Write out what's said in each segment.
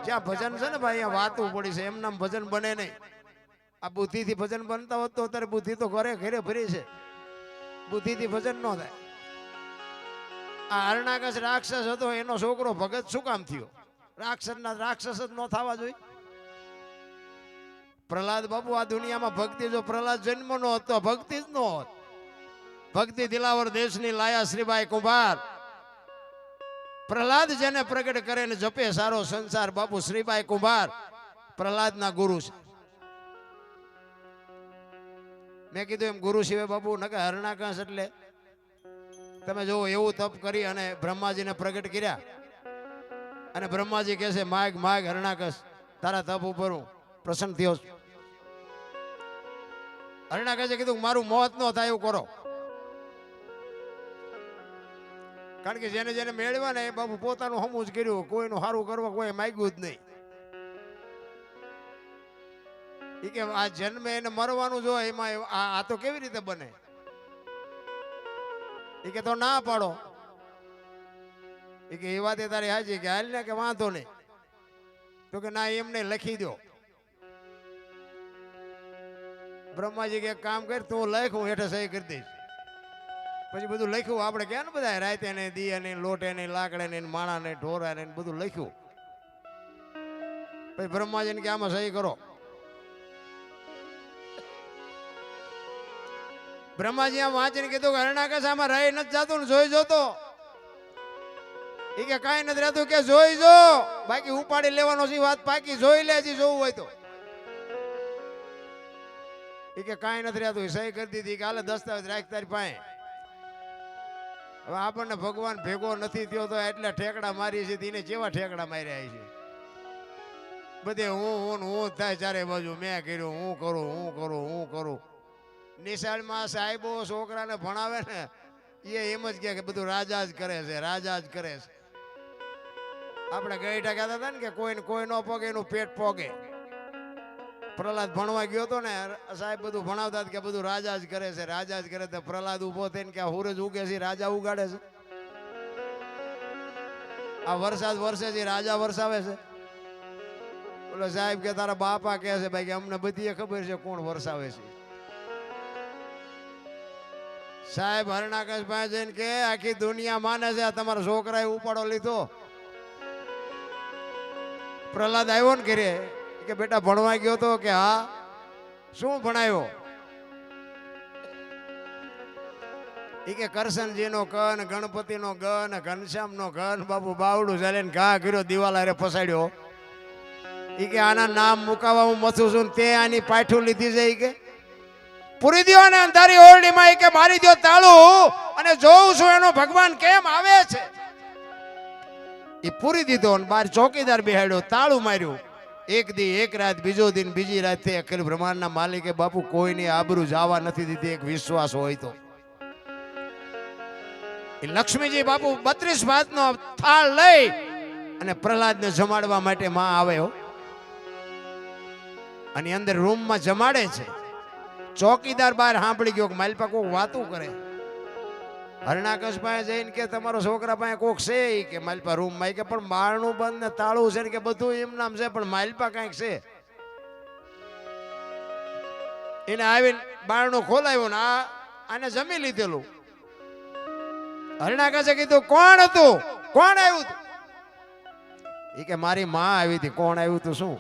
ક્યાં ભજન છે ને ભાઈ, અહીંયા વાતું પડી છે, એમ નામ ભજન બને નહીં. આ બુદ્ધિથી ભજન બનતા હોત તો અત્યારે બુદ્ધિ તો ઘરે ઘરે ભરી છે, બુદ્ધિથી ભજન ન થાય. આ હરણાકશ રાક્ષસ હતો, એનો છોકરો ભગત શું કામ થયો? રાક્ષસ જ ન થવા જોઈએ. પ્રહલાદ બાપુ, આ દુનિયામાં ભક્તિ, જો પ્રહલાદ જન્મ નો હતો ભક્તિ જ નો હોત. ભક્તિ દિલાવર દેશની લાયા શ્રીબાઈ કુંભાર. પ્રહલાદ જેને પ્રગટ કરે ને જપે સારો સંસાર, બાપુ શ્રીબાઈ કુંભાર પ્રહલાદના ગુરુ છે. મેં કીધું એમ ગુરુ સિવાય બાપુ નકે હરણાકશ એટલે તમે જોવો એવું તપ કરી અને બ્રહ્માજીને પ્રગટ કર્યા, અને બ્રહ્માજી કહે છે માગ માગ હરણાકશ, તારા તપ ઉપર હું પ્રસન્ન થયો છું. હરણાકશે કીધું મારું મોત ન થાય એવું કરો. કારણ કે જેને જેને મેળવ્યા ને એ બાપુ પોતાનું હમું જ કર્યું, કોઈનું સારું કરવા કોઈ માગ્યું જ નહીં. એ કે આ જન્મે એને મરવાનું જો એમાં આ તો કેવી રીતે બને? એ કે તો ના પાડો. એ કે એ વાત તારી હાજી, કે હાલ ને કે વાંધો નહીં. તો કે ના એમને લખી દો. બ્રહ્માજી કે કામ કર, તું લખ, હું હેઠે સહી કરી દઈશ. પછી બધું લખ્યું. આપણે ક્યાં ને બધા રાતે ને દિયા ને લોટે ને લાકડે ને માણા ને ઢોરા ને બધું લખ્યું. પછી બ્રહ્માજીને કે આમાં સહી કરો. બ્રહ્માજી આમ વાંચીને કીધું કે હરણાકશ આમાં રહી નથી જતું ને જોઈ જોતો. એ કે કાંઈ નથી રહેતું, કે જોઈ જો, બાકી ઉપાડી લેવાનો છે વાત પાકી, જોઈ લે હજી જોવું હોય તો. એ કે કાંઈ નથી રહેતું, સહી કરી દીધી કે હાલે દસ્તાવેજ રાખ તારી પાસે. હવે આપણને ભગવાન ભેગો નથી થયો તો એટલે ઠેકડા મારી છે, એને કેવા ઠેકડા માર્યા છે બધે. હું થાય ચારે બાજુ, મેં કર્યું, હું કરું. નિશાળમાં સાહેબો છોકરાને ભણાવે ને એ એમ જ કે બધું રાજા જ કરે છે. આપણે ગઈઠા કહેતા હતા ને કે કોઈ નો પોગે એનું પેટ પોગે. પ્રહલાદ ભણવા ગયો હતો ને, સાહેબ બધું ભણાવતા કે બધું રાજા જ કરે છે. પ્રહલાદ ઉભો થઈને કે સૂરજ ઉગે છે રાજા ઉગાડે છે, આ વરસાદ વરસે છે રાજા વરસાવે છે. બોલો સાહેબ કે તારા બાપા કહે છે ભાઈ કે અમને બધી ખબર છે કોણ વરસાવે છે. સાહેબ હરણાકશ પાસે જઈને કે આખી દુનિયા માને છે તમારા છોકરાએ ઉપાડો લીધો. પ્રહલાદ આવ્યો ને ઘરે, કે બેટા ભણવા ગયો તો? કે હા. શું ભણાયો? એ કે કરશનજીનો કન, ગણપતિનો ગન, ઘનશ્યામનો ગન. બાપુ બાવડું ચાલે ને ઘા કર્યો, દિવાલ હારે પસાડ્યો. એ કે આના નામ મુકાવા હું મથું છું, તે આની પાઠું લીધી છે. એ કે પૂરી દો ને અંધારી ઓરડીમાં, કે મારી દો તાળું અને જોઉં છું એનો ભગવાન કેમ આવે છે. એ પૂરી દીધો અને બાર ચોકીદાર બેહાડ્યો, તાળું માર્યું. એક દી એક રાત, બીજો દિન બીજી રાત થી અખિલ બ્રહ્માંડના માલિકે બાપુ કોઈની આબરૂ જવા નથી દીધી. એક વિશ્વાસ હોય તો એ લક્ષ્મીજી બાપુ 32 ભાતનો થાળ લઈ અને પ્રહલાદને જમાડવા માટે માં આવ્યો, અને અંદર રૂમમાં જમાડે છે. ચોકીદાર બહાર સાંભળી ગયો કે માલપા કોક વાતું કરે. હરણાકશ પાસે જઈને કે તમારો છોકરા પાસે કોક છે? કે માલપા રૂમમાં. કે પણ બારણું બંધ ને તાળું છે ને કે બધું એમ નામ છે, પણ માલપા કઈક છે. એને આવીને બારણું ખોલાવ્યું ને આને જમી લીધેલું. હરણાકશે કીધું કોણ હતું, કોણ આવ્યું હતું? એ કે મારી માં આવી હતી. કોણ આવ્યું હતું? શું?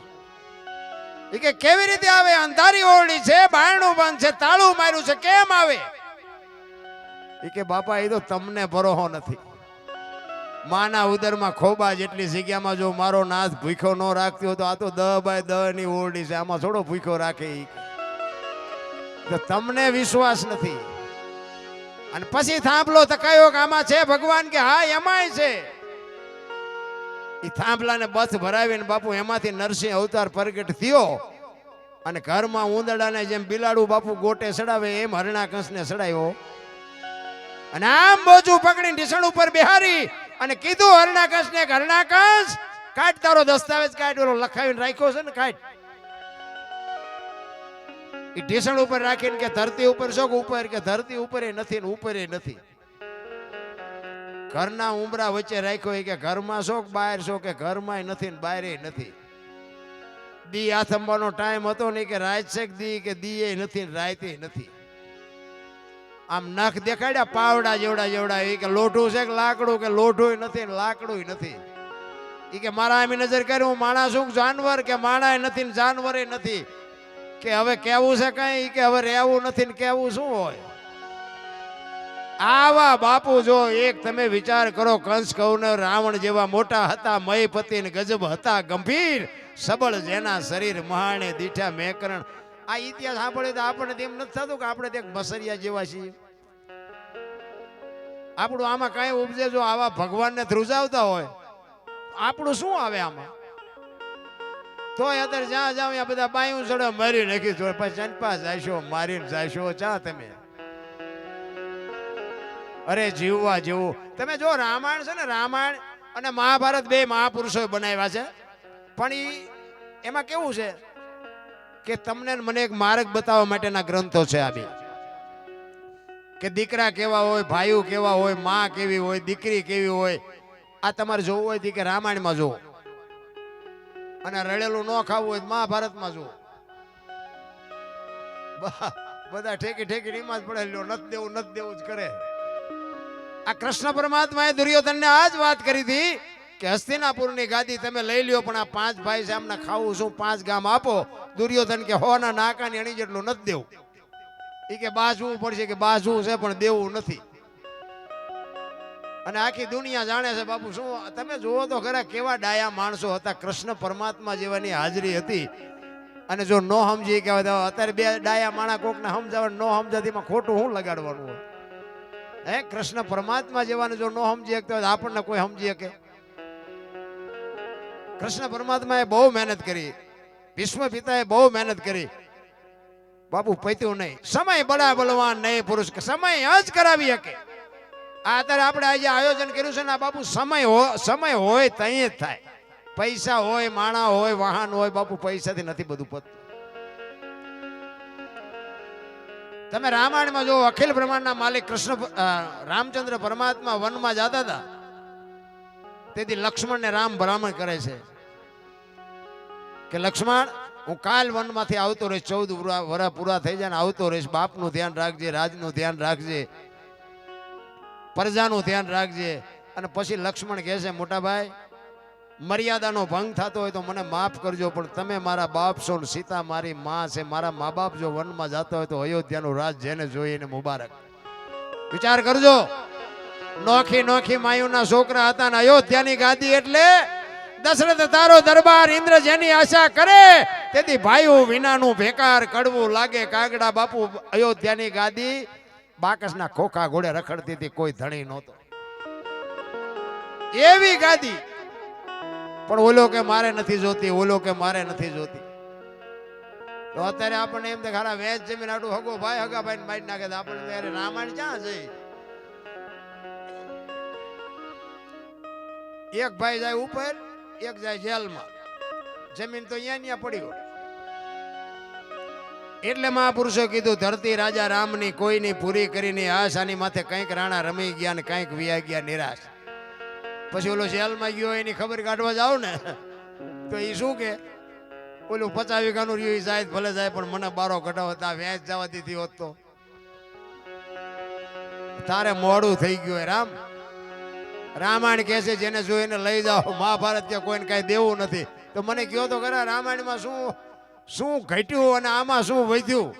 એ કે કેવી રીતે આવે? અંધારી ઓરડી છે, બારણું બંધ છે, તાળું માર્યું છે, કેમ આવે? એ કે બાપા એ તો તમને ભરોહો નથી. માના ઉદરમાં ખોબા જેટલી જગ્યામાં જો મારો નાથ ભૂખ્યો ન રાખતી હોય તો આ તો 10 બાય 10 ની ઓરડી છે, આમાં થોડો ભૂખ્યો રાખે. તો તમને વિશ્વાસ નથી. અને પછી થાંભલો તકાયો કે આમાં છે ભગવાન? કે હા એમાંય છે. એ થાંભલાને બથ ભરાવીને બાપુ એમાંથી નરસિંહ અવતાર પ્રગટ થયો, અને ઘરમાં ઉંદરડાને જેમ બિલાડું બાપુ ગોટે સડાવે એમ હરણાકશને સડાયો. અને આમ બોજું પકડીને ઢીસણ ઉપર બેહારી અને કીધું હરણાકશને, હરણાકશ કાઢ તારો દસ્તાવેજ, કાઢ, ઓલો લખાવીને રાખ્યો છે ને કાઢ. એ ઢીસણ ઉપર રાખીને કે ધરતી ઉપર છો? ઉપર. કે ધરતી ઉપર એ નથી ને ઉપર એ નથી. ઘરના ઉંબરા વચ્ચે રાખ્યો એ કે ઘરમાં છો કે બહાર છો કે ઘરમાં નથી ને બહાર નથી. દી આથમવાનો ટાઈમ હતો ને કે રાત છે કે દી કે દી નથી ને રાતે નથી. આમ નખ દેખાડ્યા પાવડા જેવડા જેવડા એ કે લોઢું છે કે લાકડું કે લોઢું નથી ને લાકડું નથી. એ કે મારા આમી નજર કર્યું માણસ શું જાનવર કે માણા નથી ને જાનવરે નથી. કે હવે કેવું છે કઈ કે હવે રહેવું નથી ને કેવું શું હોય. આવા બાપુ જો એક તમે વિચાર કરો કંસ કૌરવ રાવણ જેવા મોટા હતા મયપતિ ને ગજબ હતા ગંભીર સબળ જેના શરીર મહાણે દીઠા મેકરણ. આ ઇતિહાસ સાંભળે તો આપણને તેમ નથી થતું કે આપણે તે બસરિયા જેવા છીએ. આપણું આમાં કઈ ઉપજે જો આવા ભગવાનને ધ્રુજાવતા હોય આપણું શું આવે આમાં. તોય અત્યારે જ્યાં જાવ ત્યાં બધા બાયું ચડે મારી નાખી તો પછી ચંપા જાયશો મારીને જાયશો ચા તમે. અરે જીવવા જેવું તમે જો રામાયણ છે ને રામાયણ અને મહાભારત બે મહાપુરુષો બનાવ્યા છે. પણ એમાં કેવું છે કે તમને મને એક માર્ગ બતાવવા માટેના ગ્રંથો છે આ બે. કે દીકરા કેવા હોય ભાઈઓ કેવા હોય માં કેવી હોય દીકરી કેવી હોય આ તમારે જોવું હોય કે રામાયણમાં જુઓ અને રડેલું ન ખાવું હોય મહાભારતમાં જુઓ. બધા ઠેકી ઠેકી રીમાં જ પડે નથી દેવું નથી દેવું જ કરે. આ કૃષ્ણ પરમાત્માએ દુર્યોધનને આ જ વાત કરી હતી કે હસ્તિનાપુરની ગાદી તમે લઈ લ્યો પણ આ 5 ભાઈ છે એમને ખાવું શું 5 ગામ આપો. દુર્યોધન કે હોના નાકાની અણી જેટલું નથી દેવું. એ કે બાજવું પડશે કે બાજવું છે પણ દેવું નથી. અને આખી દુનિયા જાણે છે બાપુ શું તમે જુઓ તો ખરા કેવા ડાયા માણસો હતા. કૃષ્ણ પરમાત્મા જેવાની હાજરી હતી. અને જો નો સમજી કે અત્યારે બે ડાયા માણા કોકને સમજાવવા નો સમજાતીમાં ખોટું શું લગાડવાનું હોય. હે કૃષ્ણ પરમાત્મા જેવાને જો નો સમજી શકતો હોય આપણને કોઈ સમજી શકે. કૃષ્ણ પરમાત્માએ બહુ મહેનત કરી. ભીષ્મ પિતાએ બહુ મહેનત કરી. બાપુ પૈતું નહીં. સમય બડા બલવાન નહીં પુરુષ સમય જ કરાવી શકે. આ અત્યારે આપણે આજે આયોજન કર્યું છે ને આ બાપુ સમય હોય તઈ જ થાય. પૈસા હોય માણા હોય વાહન હોય બાપુ પૈસાથી નથી બધું પતતું. તમે રામાયણમાં જો અખિલ બ્રહ્માંડના માલિક કૃષ્ણ રામચંદ્ર પરમાત્મા વનમાં જતા હતા તેથી લક્ષ્મણને રામ ભલામણ કરે છે કે લક્ષ્મણ હું કાલ વનમાંથી આવતો રહીશ 14 વર્ષ પૂરા થઈ જાય ને આવતો રહીશ. બાપનું ધ્યાન રાખજે રાજનું ધ્યાન રાખજે પ્રજાનું ધ્યાન રાખજે. અને પછી લક્ષ્મણ કહે છે મોટા ભાઈ મર્યાદાનો ભંગ થતો હોય તો મને માફ કરજો પણ તમે મારા બાપ છો ને સીતા મારી માં છે. મારા મા બાપ જો વનમાં જતા હોય તો અયોધ્યાનું રાજ જેને જોઈને મુબારક. વિચાર કરજો નોખી નોખી માયુના છોકરા હતા ને અયોધ્યાની ગાદી એટલે દશરથ તારો દરબાર ઇન્દ્ર જેની આશા કરે તેથી ભાઈઓ વિનાનું ભેકાર કડવું લાગે. કાગડા બાપુ અયોધ્યાની ગાદી બાકસના ખોખા ઘોડે રખડતી હતી કોઈ ધણી નહોતો એવી ગાદી. પણ ઓલો કે મારે નથી જોતી ઓલો કે મારે નથી જોતી. તો અત્યારે આપણને એમ ખારા વેચ જમીન આટલું હગો ભાઈ હગા ભાઈ મારી નાખે આપણે ત્યારે રામાયણ ક્યાં જઈ. એક ભાઈ જાય ઉપર એક જાય જેલમાં. જમીન તો અહીંયા પડી હોય. એટલે મહાપુરુષો કીધું ધરતી રાજા રામની કોઈની પૂરી કરીને આશાની માથે કંઈક રાણા રમી ગયા ને કંઈક વિયા ગયા નિરાશ. પછી ઓલો જેલમાં ગયો એની ખબર કાઢવા જાવ ને તો એ શું કે ઓલું 50 વીઘાનું રહ્યું જાય ભલે જાય પણ મને બારો કઢાવો તા વેચ જવા દીધી હોત તો તારે મોડું થઈ ગયું. રામ રામાયણ કહે છે જેને જો એને લઈ જાઓ. મહાભારત કે કોઈને કઈ દેવું નથી. તો મને કહો તો ખરા રામાયણમાં શું ઘટ્યું અને આમાં શું વધ્યું.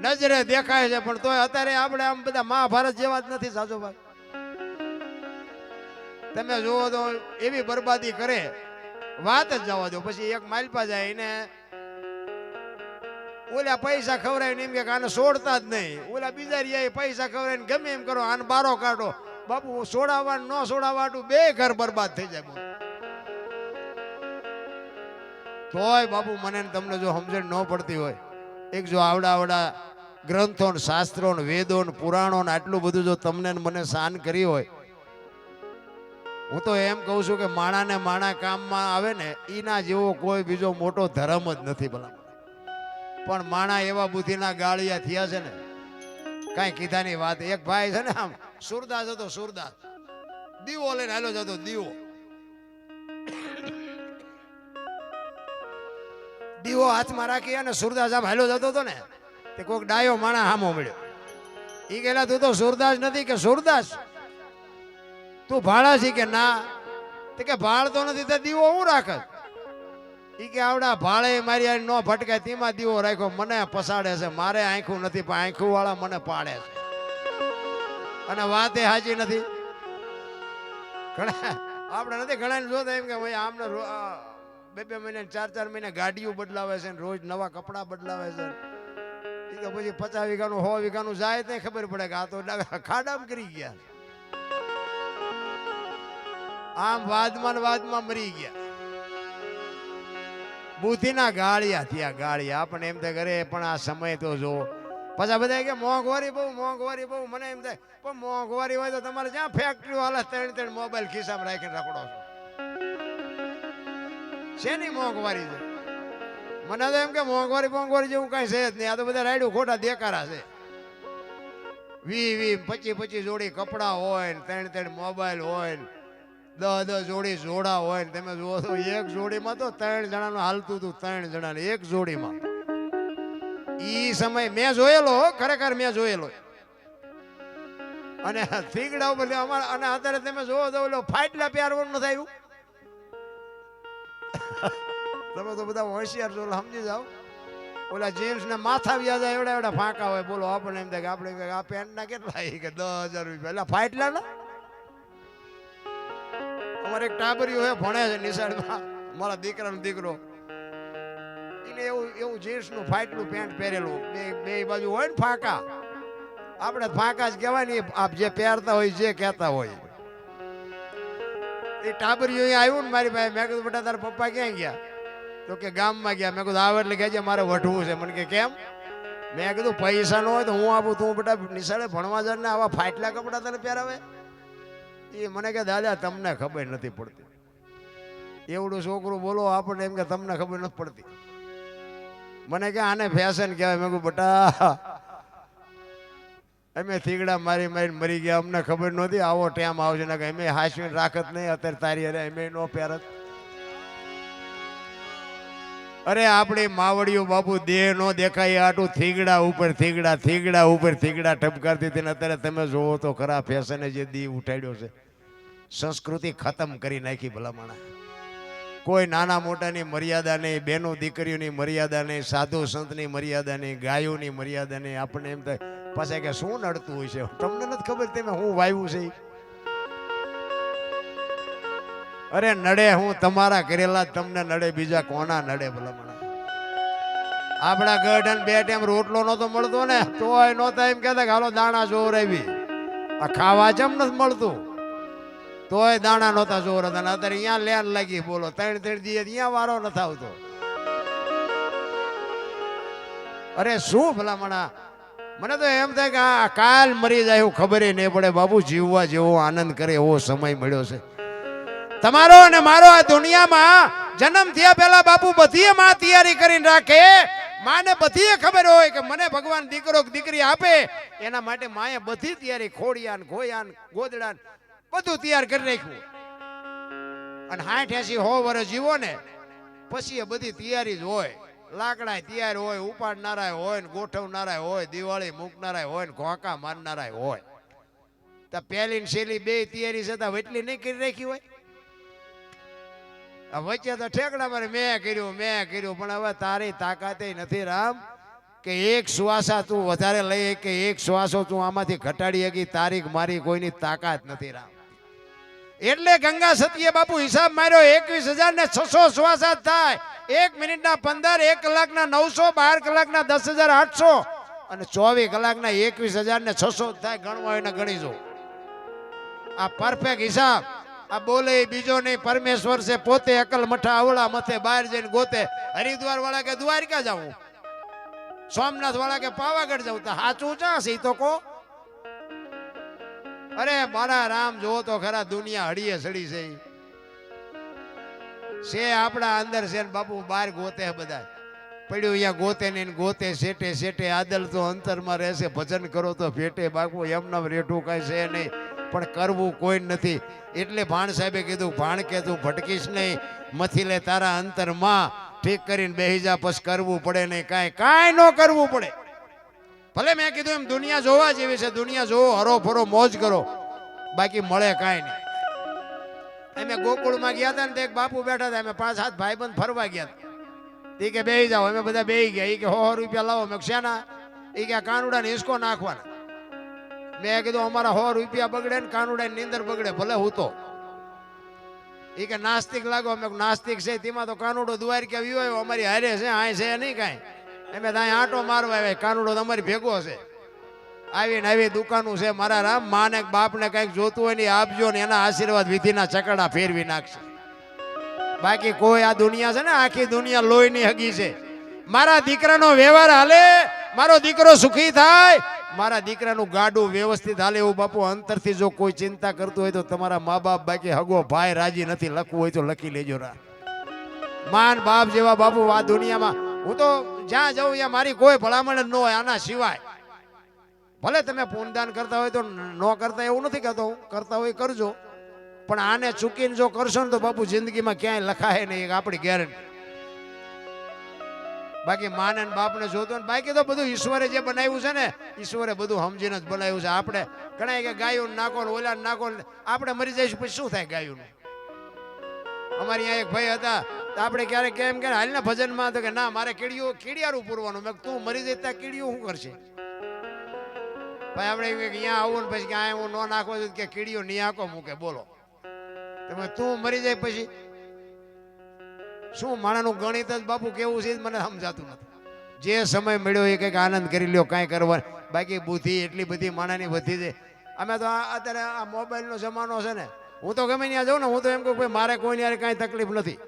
નજરે દેખાય છે પણ તોય અત્યારે આપણે આમ બધા મહાભારત જેવા જ નથી સાચો ભાઈ. તમે જુઓ તો એવી બરબાદી કરે વાત જ જવા દો. પછી એક માલપા જાય એને ઓલા પૈસા ખવડાવીને એમ કે આને છોડતા જ નહીં. ઓલા બીજા રહ્યા પૈસા ખવડાવીને ગમે એમ કરો આને બારો કાઢો. બાપુ છોડાવવા ન છોડાવવા બે ઘર બરબાદ થઈ જાય. તોય બાપુ મને તમને જો સમજણ ન પડતી હોય એક જો આવડા ગ્રંથો ને શાસ્ત્રો ને વેદો ને પુરાણો ને આટલું બધું જો તમને મને શાન કરી હોય હું તો એમ કહું છું કે માણાને માણા કામમાં આવે ને એના જેવો કોઈ બીજો મોટો ધર્મ જ નથી. ભલા પણ માણા એવા બુદ્ધિના ગાળિયા થયા છે ને કાંઈ કીધાની વાત. એક ભાઈ છે ને આમ સુરદાસ હતો સુરદાસ, દીવો લઈને હાલો જતો દીવો. દીવો હાથમાં રાખી અને સુરદાસ આમ હાલો જતો હતો ને તે કોઈક ડાયો માણા હામો મળ્યો. ઈ કહેલા તું તો સુરદાસ નથી. કે સુરદાસ તું ભાડા છી? કે ના. તે કે ભાળ તો નથી તો દીવો હું રાખે? ઈ કે આવડા ભાળે મારી આ નો ભટકાય તેમાં દીવો રાખ્યો. મને પસાડે છે, મારે આંખું નથી પણ આંખું વાળા મને પાડે છે. અને વાત એ સાચી નથી. ઘણા આપણે નથી ઘણા જોતા એમ કે ભાઈ આમને 2 મહિને 4 મહિને ગાડીઓ બદલાવે છે ને રોજ નવા કપડા બદલાવે છે. ઈ કે પછી 50 વીઘાનું 100 વીઘાનું જાય તો ખબર પડે કે આ તો ખાડામ કરી ગયા, આમ વાદમાં મરી ગયા. બુદ્ધિના ગાળિયા થયા ગાળિયા. આપણે એમ થાય કરે પણ આ સમય તો જો. પાછા બધા કે મોંઘવારી બહુ મોંઘવારી બહુ. મને એમ થાય પણ મોંઘવારી હોય તો તમારે જ્યાં ફેક્ટરીઓ હાલે 3 મોબાઈલ ખિસ્સામાં રાખીને રખડો છો. શેની મોંઘવારી છે? મને તો એમ કે મોંઘવારી જેવું કઈ છે જ નહીં. આ તો બધા રાયડું ખોટા દેકારા છે. 20 25 જોડી કપડા હોય ને 3 મોબાઈલ હોય ને 10 જોડી જોડા હોય ને તમે જુઓ તો એક જોડીમાં તો 3 જણાનું હાલતું હતું. 3 જણાને એક જોડીમાં. ઈ સમય મેં જોયેલો, ખરેખર મેં જોયેલો. અને થીગડા ઉપર અમારા અને અત્યારે તમે જોવો તો ઓલો ફાટલા પહેરવાનું નથી આવ્યું. તમે તો બધા હોશિયાર છો, સમજી જાઓ. ઓલા જીન્સ ને માથા વ્યાજ એવડા એવડા ફાંકા હોય. બોલો આપણને એમ થાય કે આપણે આ પેન્ટ ના કેટલા કે 10,000 રૂપિયા. એટલે ફાટલા ના. અમારે એક ટાબરિયો હે ભણે છે નિશાળમાં, મારા દીકરાનો દીકરો. એને એવું જીન્સ નું ફાટલું પેન્ટ પહેરેલું, બે બાજુ હોય ને ફાંકા. આપણે ફાંકા જ કહેવાય ને, આપ જે પહેરતા હોય જે કહેતા હોય. એ ટાબરિયો આવ્યું ને મારી પાસે. મેં કીધું બેટા તારા પપ્પા ક્યાં ગયા? તો કે ગામમાં ગયા. મેં કીધું આવે એટલે કહેજે મારે વઢવું છે. મને કે કેમ? મેં કીધું પૈસા ન હોય તો હું આપું. તું બેટા નિશાળે ભણવા જાય ને આવા ફાટલા કપડા તને પહેરાવે? એ મને કે દાદા તમને ખબર નથી પડતી. એવડું છોકરું બોલો આપણને એમ કે તમને ખબર નથી પડતી. મને કે આને ફેશન કહેવાય. મેં કહ્યું બેટા અમે થીગડા મારી મરી ગયા, અમને ખબર નહોતી આવો ટાઈમ આવશે. ને કે અમે હાંસવીને રાખત નહીં અત્યારે તારી અરે અમે નો પહેરત. અરે આપણી માવડીઓ બાપુ દેહ નો દેખાય આટું થીગડા ઉપર થીગડા ટપકારતી હતી ને અત્યારે તમે જોવો તો ખરા ફેશને જે દી ઉઠાડ્યો છે. સંસ્કૃતિ ખતમ કરી નાખી ભલામણા. કોઈ નાના મોટાની મર્યાદા નહીં, બેનો દીકરીઓની મર્યાદા નહીં, સાધુ સંતની મર્યાદા નહીં, ગાયોની મર્યાદા નહીં. આપણને એમ થાય પાછા કે શું નડતું હોય છે? તમને નથી ખબર તમે હું વાવ્યું છે? અરે નડે હું તમારા કરેલા તમને નડે, બીજા કોના નડે ભલામણા? આપણા ગઢ અને 2 ટાઈમ રોટલો નતો મળતો ને તોય નહોતા એમ કહેતા કે હાલો દાણા જોર આવી. આ ખાવા જેમ નથી મળતું તોય દાણા નહોતા જોર હતા. અત્યારે અહીંયા લેન લાગી. બોલો 3 દી અહીંયા વારો નથી આવતો. અરે શું ભલામણા? મને તો એમ થાય કે આ કાલ મરી જાય એવું ખબર નહીં પડે. બાબુ જીવવા જેવો આનંદ કરે એવો સમય મળ્યો છે તમારો અને મારો. આ દુનિયામાં જન્મ થયા પહેલા બાપુ બધી માં તૈયારી કરીને રાખે. માને બધી ખબર હોય કે મને ભગવાન દીકરો દીકરી આપે, એના માટે માએ બધી તૈયારી ખોડિયાન ઘોયાન ગોદડાન બધું તૈયાર કરી રાખ્યું. અને 60-80 વર્ષ જીવો ને પછી એ બધી તૈયારી જ હોય. લાકડા તૈયાર હોય, ઉપાડનારા હોય ને ગોઠવનારા હોય, દિવાળી મૂકનારા હોય ને ઘોંકા મારનારા હોય. તો પહેલી ને છેલ્લી 2 તૈયારી છતાં એટલી નહીં કરી રાખી હોય. વચ્ચે તો ઠેકડા મારે મેં કર્યું પણ હવે તારી તાકાતે નથી રામ કે એક શ્વાસા તું વધારે લઈ કે એક શ્વાસો તું આમાંથી ઘટાડી શકી. તારીખ મારી કોઈની તાકાત નથી રામ. એટલે ગંગા સતીએ બાપુ હિસાબ માર્યો 21,600 શ્વાસા થાય. 1 મિનિટના 15, 1 કલાકના 900, 12 કલાકના 10,800 અને 24 કલાકના 21,600 થાય. ગણવા એને ગણી જો. આ પરફેક્ટ હિસાબ. આ બોલે બીજો નહીં, પરમેશ્વર છે પોતે. અકલ મઠા અવળા મથે બહાર જઈને ગોતે. હરિદ્વાર વાળા કે દ્વારકા જાઉં, સોમનાથ વાળા કે પાવાગઢ જાઉં. તો સાચું ચા છે તો કો? અરે મારા રામ જોવો તો ખરા દુનિયા હડીએ સડી છે આપણા અંદર છે ને બાપુ બહાર ગોતે બધા. પડ્યું અહીંયા ગોતે ને ગોતે શેટે શેટે આદલ તો અંતરમાં રહેશે, ભજન કરો તો ભેટે બાપુ એમનામ રેઠું કાંઈ છે નહીં, પણ કરવું કોઈ નથી. એટલે ભાણ સાહેબે કીધું, ભાણ કે તું ભટકીશ નહીં, મથી લે તારા અંતરમાં, ઠીક કરીને બેહી જા, પછી કરવું પડે નહીં, કાંઈ ન કરવું પડે. ભલે મેં કીધું એમ દુનિયા જોવા જેવી છે, દુનિયા જોવો, હરો ફરો મોજ કરો, બાકી મળે કાંઈ નહીં. અમે ગોકુળમાં ગયા હતા ને તે એક બાપુ બેઠા હતા, અમે 5-7 ભાઈબંધ ફરવા ગયા હતા. એ કે બેહી જાઓ, અમે બધા બેહી ગયા. એ કે 100 રૂપિયા લાવો. મેં શેના? એ કે કાનુડા ને હિસકો નાખવાના. મેં કીધું અમારા 100 રૂપિયા બગડે ને કાનુડા ની નીંદર બગડે, ભલે હું તો. એ કે નાસ્તિક લાગો. અમે નાસ્તિક છે તેમાં તો કાનુડો દુવાર કે આવ્યો, અમારી હારે છે, આ છે નહીં કાંઈ. અમે ત્યાં આંટો મારવા આવ્યા, કાનુડો તમારી ભેગો છે. આવીને આવી દુકાનું છે. મારા રામ માને બાપને કંઈક જોતું હોય ને આપજો ને, એના આશીર્વાદ વિધિના ચકડા ફેરવી નાખશે. બાકી કોઈ આ દુનિયા છે ને, આખી દુનિયા લોહીની હગી છે. મારા દીકરાનો વ્યવહાર હાલે, મારો દીકરો સુખી થાય, મારા દીકરાનું ગાડું વ્યવસ્થિત હાલે, એવું બાપુ અંતરથી જો કોઈ ચિંતા કરતું હોય તો તમારા મા બાપ, બાકી હગો ભાઈ રાજી નથી, લખવું હોય તો લખી લેજો. માન બાપ જેવા બાપુ આ દુનિયામાં, હું તો જ્યાં જાઉં ત્યાં મારી કોઈ ભલામણ જ ન હોય આના સિવાય. ભલે તમે પૂનદાન કરતા હોય તો ન કરતા એવું નથી કહેતો હું, કરતા હોય કરજો, પણ આને ચૂકીને જો કરશો ને તો બાપુ જિંદગીમાં ક્યાંય લખાય નહીં, આપણી ગેરંટી. બાકી માને બાપને જોતો ને, બાકી તો બધું ઈશ્વરે જે બનાવ્યું છે ને, ઈશ્વરે બધું સમજીને જ બનાવ્યું છે. આપણે ઘણા કે ગાયું નાખો ને ઓલા નાખો ને, આપણે મરી જઈશું પછી શું થાય ગાયું? અમારી અહીંયા એક ભાઈ હતા, તો આપણે ક્યારેક કેમ કે હાલના ભજનમાં તો કે ના મારે કીડિયારું પૂરવાનું. મેં તું મરી જઈ ત્યાં કીડિયું શું કરશે ભાઈ? આપણે અહીંયા આવું ને પછી કે હું ન નાખો કે કીડીઓ નહીં આખો મૂકે, બોલો તમે તું મરી જાય પછી શું? માણાનું ગણિત જ બાપુ કેવું છે મને સમજાતું નથી. જે સમય મળ્યો એ કંઈક આનંદ કરી લ્યો, કાંઈ કરવા. બાકી બુદ્ધિ એટલી બધી માણાની વધી છે. અમે તો અત્યારે આ મોબાઈલનો જમાનો છે ને, હું તો ગમે ત્યાં જાઉં ને, હું તો એમ કહું ભાઈ મારે કોઈની યાર કાંઈ તકલીફ નથી.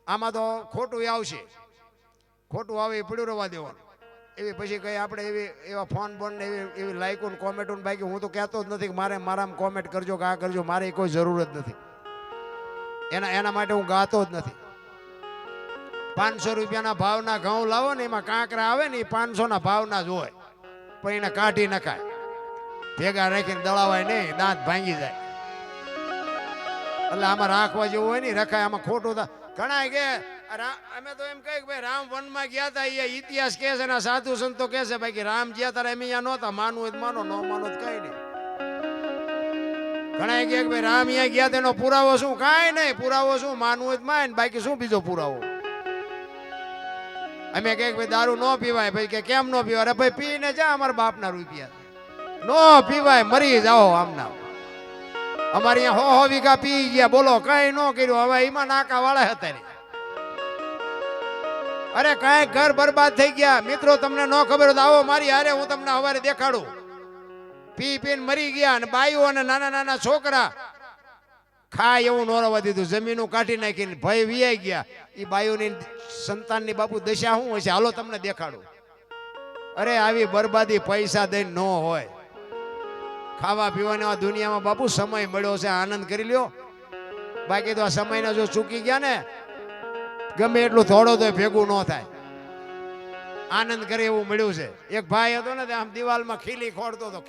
આમાં તો ખોટું આવશે, ખોટું આવે એ પડ્યું રહેવા દેવાનું. એવી પછી કઈ આપણે એવા ફોન બોન ને એવી લાઈકો ને કોમેન્ટો ને, બાકી હું તો કહેતો જ નથી કે મારે મારામાં કોમેન્ટ કરજો કે આ કરજો, મારે કોઈ જરૂર જ નથી. એના માટે હું ગાતો જ નથી. 500 રૂપિયાના ભાવના ઘઉં લાવો ને, એમાં કાંકરા આવે ને એ 500 ના ભાવના જ હોય, પણ એને કાઢી નખાય, ભેગા રાખીને દળાવાય નહીં, દાંત ભાંગી જાય. એટલે આમાં રાખવા જેવું હોય ને રખાય. આમાં ખોટું ઘણા કે અમે તો એમ કહે કે ભાઈ રામ વનમાં ગયા હતા, એ ઇતિહાસ કે છે ને સાધુ સંતો કે છે, બાકી રામ જ્યાં તારે એમ અહીંયા નહોતા. માનવું હોય માનો, ન માનો તો કઈ નહીં. ઘણા કે ભાઈ રામ અહીંયા ગયા તેનો પુરાવો શું? કાંઈ નહીં. પુરાવો શું? માનવું હોય માન, બાકી શું બીજો પુરાવો? અમે કે ભાઈ દારૂ ન પીવાય, ભાઈ કે કેમ ન પીવાય? અરે ભાઈ પીને જા, અમારા બાપના રૂપિયા ન પીવાય, મરી જાઓ આમના. અમારે અહીંયા 100 વીઘા પી ગયા, બોલો કઈ ન કર્યું. હવે એમાં નાકા વાળા હતા ને, અરે કઈ ઘર બરબાદ થઈ ગયા. મિત્રો તમને ન ખબર હોય આવો મારી હારે, હું તમને સવારે દેખાડું. પી પીને મરી ગયા, અને બાઈઓ અને નાના નાના છોકરા ખાય એવું ન રહેવા દીધું, જમીનું કાઢી નાખીને ભય વિયાઈ ગયા. એ બાઈઓની સંતાનની બાપુ દશા શું હોય છે, હાલો તમને દેખાડું. અરે આવી બરબાદી પૈસા દઈને ન હોય. ખાવા પીવાની દુનિયામાં બાપુ સમય મળ્યો છે, આનંદ કરી લ્યો. બાકી તો આ સમયને જો ચૂકી ગયા ને, ગમે એટલું થોડો તો ભેગું ન થાય. આનંદ કરે એવું મળ્યું છે. એક ભાઈ હતો ને, આમ દિવાલમાં ખીલી ખોડતો હતો.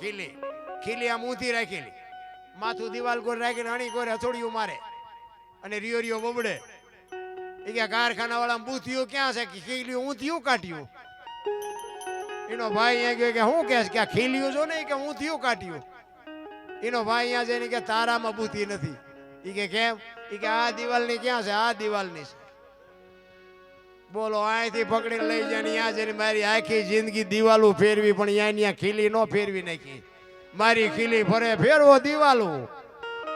ખીલી આમ ઊંધી રાખેલી, માથું દિવાલ કોઈ રાખીને અણી કોઈ હથોડિયું મારે અને રિયો બબડે. એ કે કારખાના વાળા બૂથિયું ક્યાં છે? ખીલીયું ઊંધિયું કાઢ્યું. એનો ભાઈ અહીંયા ગયો કે શું કે આ ખીલીયું જો ને કે ઊંધિયું કાઢ્યું. એનો ભાઈ અહીંયા જઈને કે તારામાં બૂથી નથી. એ કે કેમ? એ કે આ દિવાલની ક્યાં છે? આ દિવાલની છે. બોલો અહીંથી પકડીને લઈ જાય ને ત્યાં જઈને મારી આખી જિંદગી દિવાલું ફેરવી, પણ ત્યાં ખીલી ન ફેરવી નાખી. મારી ખીલી ફરે ફેરવો દિવાલું.